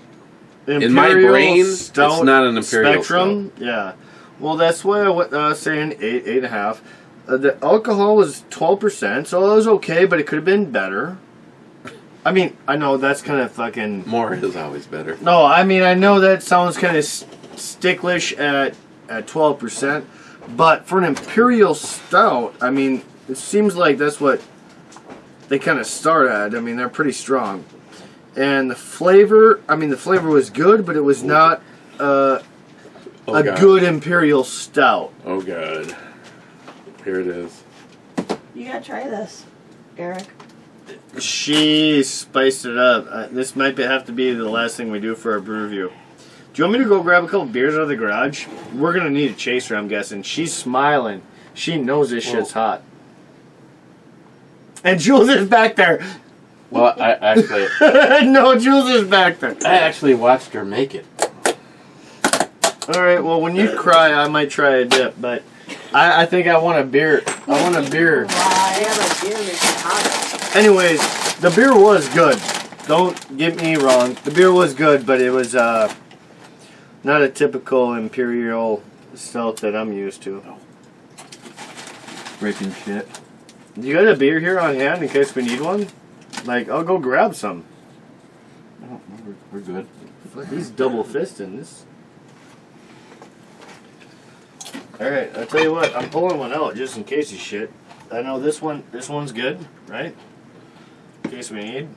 A: in my brain.
B: Stout
A: it's not an Imperial
B: spectrum.
A: Stout.
B: Yeah. Well, that's why I was saying 8, 8.5. The alcohol was 12%, so it was okay, but it could have been better. I mean, I know that's kind of fucking...
A: More is always better.
B: No, I mean, I know that sounds kind of sticklish at 12%, but for an Imperial Stout, I mean, it seems like that's what they kind of start at. I mean, they're pretty strong. And the flavor was good, but it was not a good Imperial Stout.
A: Oh, God. Here it is.
C: You gotta try this, Eric.
B: She spiced it up. This might have to be the last thing we do for our brew review. Do you want me to go grab a couple beers out of the garage? We're going to need a chaser, I'm guessing. She's smiling. She knows this shit's hot. And Jules is back there.
A: Well, I actually...
B: No, Jules is back there.
A: I actually watched her make it.
B: Alright, well, when you cry, I might try a dip, but I think I want a beer. I want a beer.
C: I have a beer that's hot.
B: Anyways, the beer was good. Don't get me wrong. The beer was good, but it was not a typical Imperial Stout that I'm used to.
A: Breaking shit.
B: You got a beer here on hand in case we need one? Like, I'll go grab some.
A: Oh, we're good.
B: He's double fisting this. Alright, I'll tell you what, I'm pulling one out just in case of shit. I know this one's good, right? In case we need.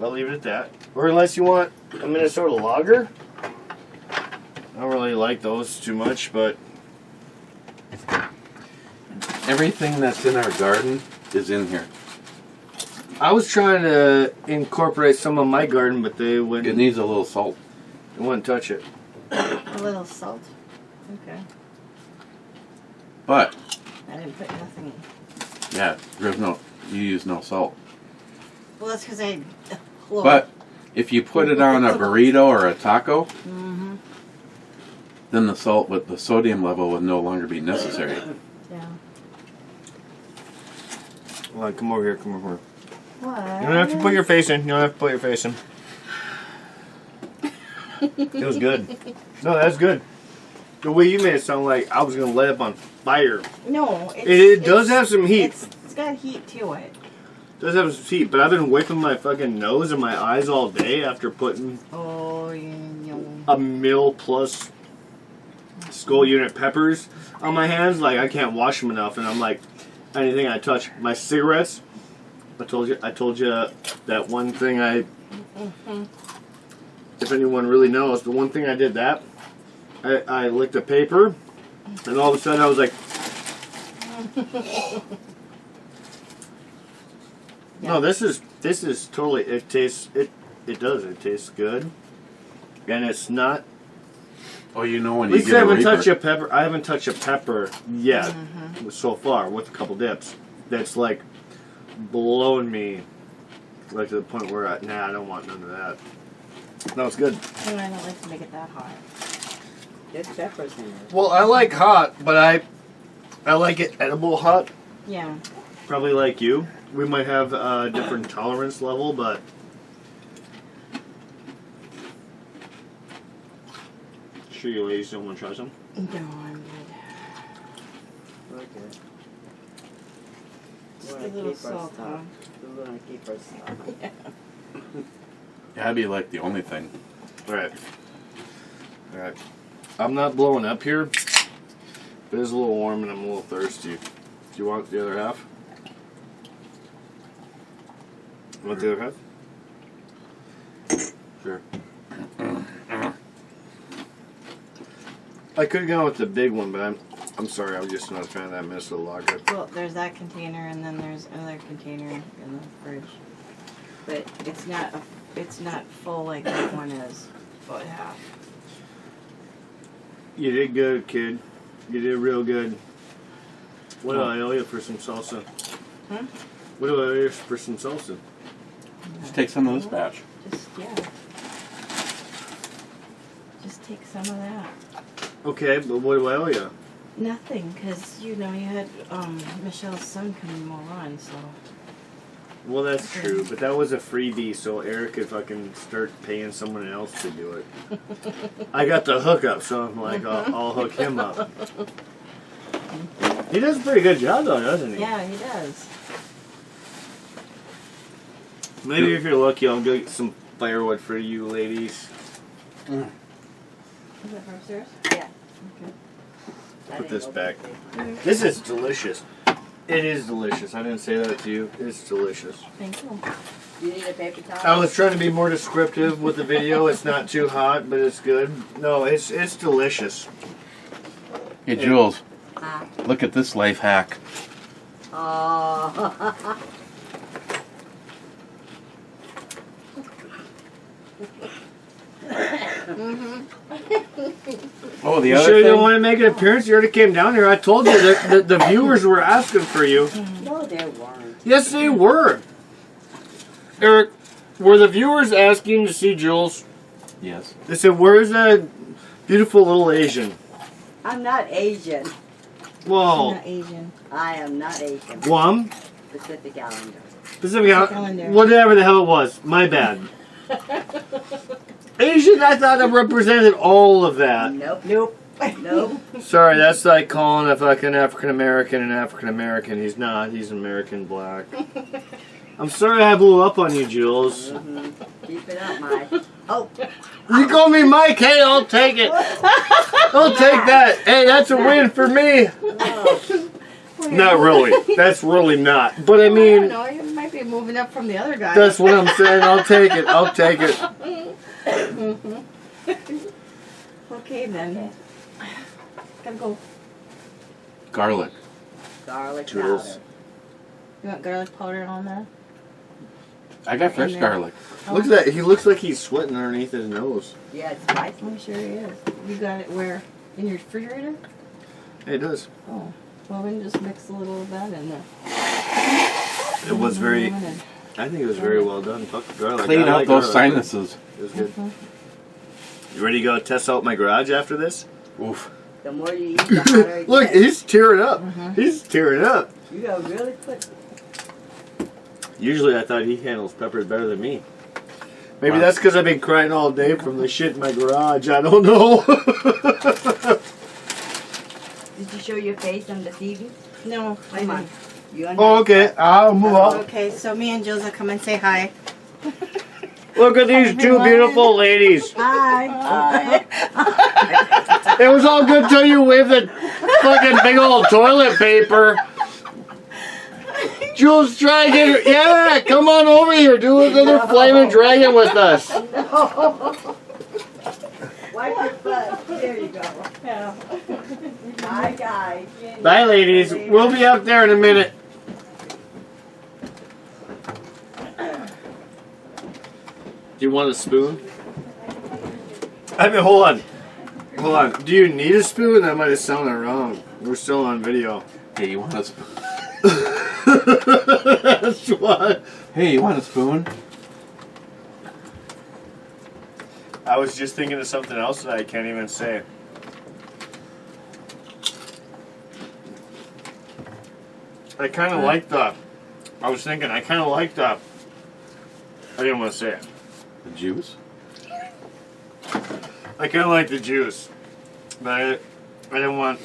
B: I'll leave it at that. Or unless you want a Minnesota lager. I don't really like those too much, but...
A: Everything that's in our garden is in here.
B: I was trying to incorporate some of my garden, but they
A: It
B: wouldn't,
A: needs a little salt.
B: they wouldn't touch it.
C: A little salt. Okay.
A: But,
C: I didn't put nothing in.
A: yeah, you use no salt.
C: Well, that's because I... Well,
A: But, if you put it on a burrito or a taco, then the salt with the sodium level would no longer be necessary.
C: Yeah.
B: Well, come over here. Come over here.
C: What?
B: You don't have to put your face in. You don't have to put your face in. It was good. No, that's good. The way you made it sound like I was gonna light up on fire.
C: No,
B: It does have some heat.
C: It's got heat to it.
B: It does have some heat, but I've been wiping my fucking nose and my eyes all day after putting
C: Oh, you know.
B: a mil plus skull unit peppers on my hands. Like I can't wash them enough, and I'm like, anything I touch, my cigarettes. I told you that one thing if anyone really knows, the one thing I did that, I licked a paper, and all of a sudden I was like, no, this is totally, it tastes good, and it's not.
A: Oh, you know when
B: At least
A: you
B: I
A: get a
B: haven't
A: Reaper.
B: touched a pepper. I haven't touched a pepper yet so far with a couple dips. That's like blowing me, like to the point where I don't want none of that. No, it's good.
C: And I don't like to make it that hot.
D: There's peppers in it.
B: Well, I like hot, but I like it edible hot.
C: Yeah.
B: Probably like you. We might have a different tolerance level, but sure you ladies don't want to try some?
C: No, I'm good.
D: Okay.
C: Just a little salt on.
D: We're gonna keep our stuff.
C: Yeah.
A: Yeah, that'd be like the only thing.
B: All right. I'm not blowing up here, but it's a little warm and I'm a little thirsty. Do you want the other half? You want the other half? Sure. I could have gone with the big one, but I'm sorry, I'm just not a fan of that Minnesota lager.
C: Well, there's that container, and then there's another container in the fridge. But it's not full like that one is. About half.
B: You did good, kid. You did real good. What do I owe you for some salsa?
C: Hmm?
B: What do I owe you for some salsa?
A: Just take some of this batch.
C: Just take some of that.
B: Okay, but what do I owe you?
C: Nothing, because you had Michelle's son coming more on, so.
B: Well, that's true, but that was a freebie, so Eric could fucking start paying someone else to do it. I got the hookup, so I'm like, I'll hook him up. He does a pretty good job, though, doesn't he?
C: Yeah, he does.
B: Maybe if you're lucky, I'll get some firewood for you ladies.
C: Is that for upstairs?
D: Yeah.
C: Okay.
B: Put this back. This is delicious. It is delicious. I didn't say that to you. It's delicious.
C: Thank you.
D: You need a paper towel?
B: I was trying to be more descriptive with the video. It's not too hot, but it's good. No, it's delicious.
A: Hey, Jules,
D: Huh?
A: look at this life hack.
D: Oh.
A: Oh, the
B: You
A: other
B: sure you
A: thing?
B: don't want to make an appearance? You already came down here. I told you that the viewers were asking for you.
D: No, they weren't.
B: Yes, they were. Eric, were the viewers asking to see Jules?
A: Yes.
B: They said, "Where's that beautiful little Asian?"
D: I'm not Asian.
C: I'm
B: Well,
C: not Asian.
D: I am not Asian.
B: Guam,
D: Pacific Islander.
B: Pacific
C: Islander.
B: whatever the hell it was. My bad. Asian, I thought it represented all of that.
D: Nope.
C: Nope.
D: Nope.
B: Sorry, that's like calling a fucking African American an African American. He's not. He's American black. I'm sorry I blew up on you, Jules.
D: Keep it up, Mike. Oh.
B: You call me Mike. Hey, I'll take it. I'll take that. Hey, that's a win for me.
D: Oh.
B: Not really. That's really not. But I
C: I don't
B: mean,
C: know. You might be moving up from the other guy.
B: that's what I'm saying. I'll take it. I'll take it.
C: Okay then. Gotta go.
A: Garlic.
D: Garlic
B: Jules.
D: powder.
C: You want garlic powder on there?
A: I got fresh
C: In there.
A: garlic.
B: Look at that. He looks like he's sweating underneath his nose.
D: Yeah, it's spicy.
C: I'm sure he is. You got it where? In your refrigerator?
B: Hey, it does.
C: Oh. Well, we can just mix a little of that in there.
B: It was very.
C: And
B: I think it was very well done. Fuck the garlic.
A: Clean
B: I
A: out
B: like
A: those
B: garlic.
A: sinuses.
B: It was good. You ready to go test out my garage after this?
A: Oof.
D: The more you eat, the hotter it
B: Look,
D: gets.
B: he's tearing up.
C: Mm-hmm.
B: He's tearing up.
D: You gotta really put.
B: Usually I thought he handles peppers better than me. Maybe
A: Wow.
B: that's because I've been crying all day from the shit in my garage. I don't know.
D: Did you show your face on the TV?
C: No, I
D: Come on.
C: didn't.
D: You
B: Oh, okay. I'll move on.
C: Okay, so me and Joseph come and say hi.
B: Look at these two beautiful ladies.
D: Hi.
B: It was all good till you waved the fucking big old toilet paper. Jules, try to get her. Yeah, come on over here. Do another flaming dragon with us.
D: Wipe your butt. There you go. Hi, guys.
B: Bye, ladies. We'll be up there in a minute. Do you want a spoon? I mean, hold on. Hold on. Do you need a spoon? That might have sounded wrong. We're still on video.
A: Hey, you want a spoon?
B: That's what.
A: Hey, you want a spoon?
B: I was just thinking of something else that I can't even say. I kind of like the. I was thinking, I kind of like the. I didn't want to say it.
A: The juice?
B: I kind of like the juice. But I didn't want.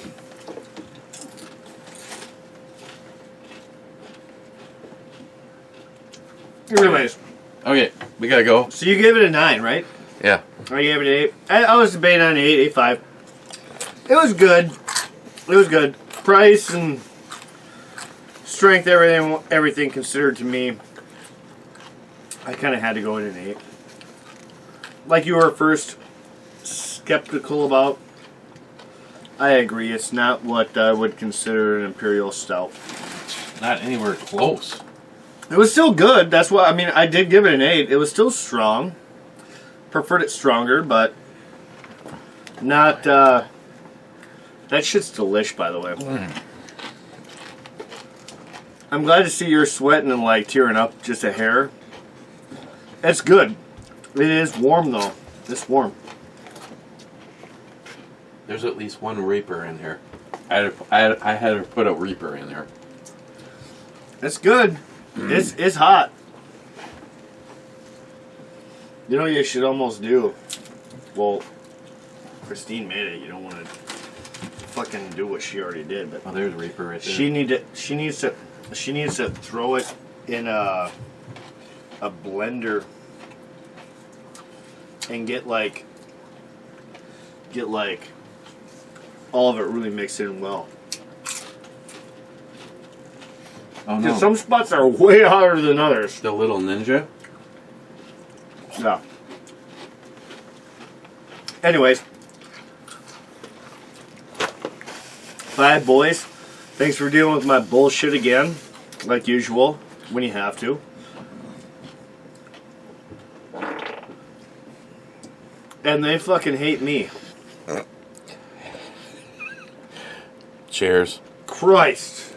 B: Anyways,
A: Okay, we gotta go.
B: so you gave it a 9, right?
A: Yeah.
B: I gave it an 8. I was debating on 8, 8.5. It was good. It was good. Price and strength, everything considered to me, I kind of had to go at an 8. Like you were first skeptical about, I agree. It's not what I would consider an Imperial Stout.
A: Not anywhere close.
B: It was still good. That's why, I mean, I did give it an 8. It was still strong. Preferred it stronger, but not, that shit's delish, by the way. I'm glad to see you're sweating and, like, tearing up just a hair. It's good. It is warm, though. It's warm.
A: There's at least one Reaper in here. I had to put a Reaper in there.
B: It's good. It's hot. You know what you should almost do? Well, Christine made it. You don't want to fucking do what she already did, but
A: Oh, there's Reaper right there.
B: she needs to throw it in a blender and get like all of it really mixed in well.
A: Oh no.
B: Because some spots are way hotter than others.
A: The little ninja?
B: Yeah. Anyways. Bye, boys. Thanks for dealing with my bullshit again. Like usual, when you have to. And they fucking hate me.
A: Cheers.
B: Christ.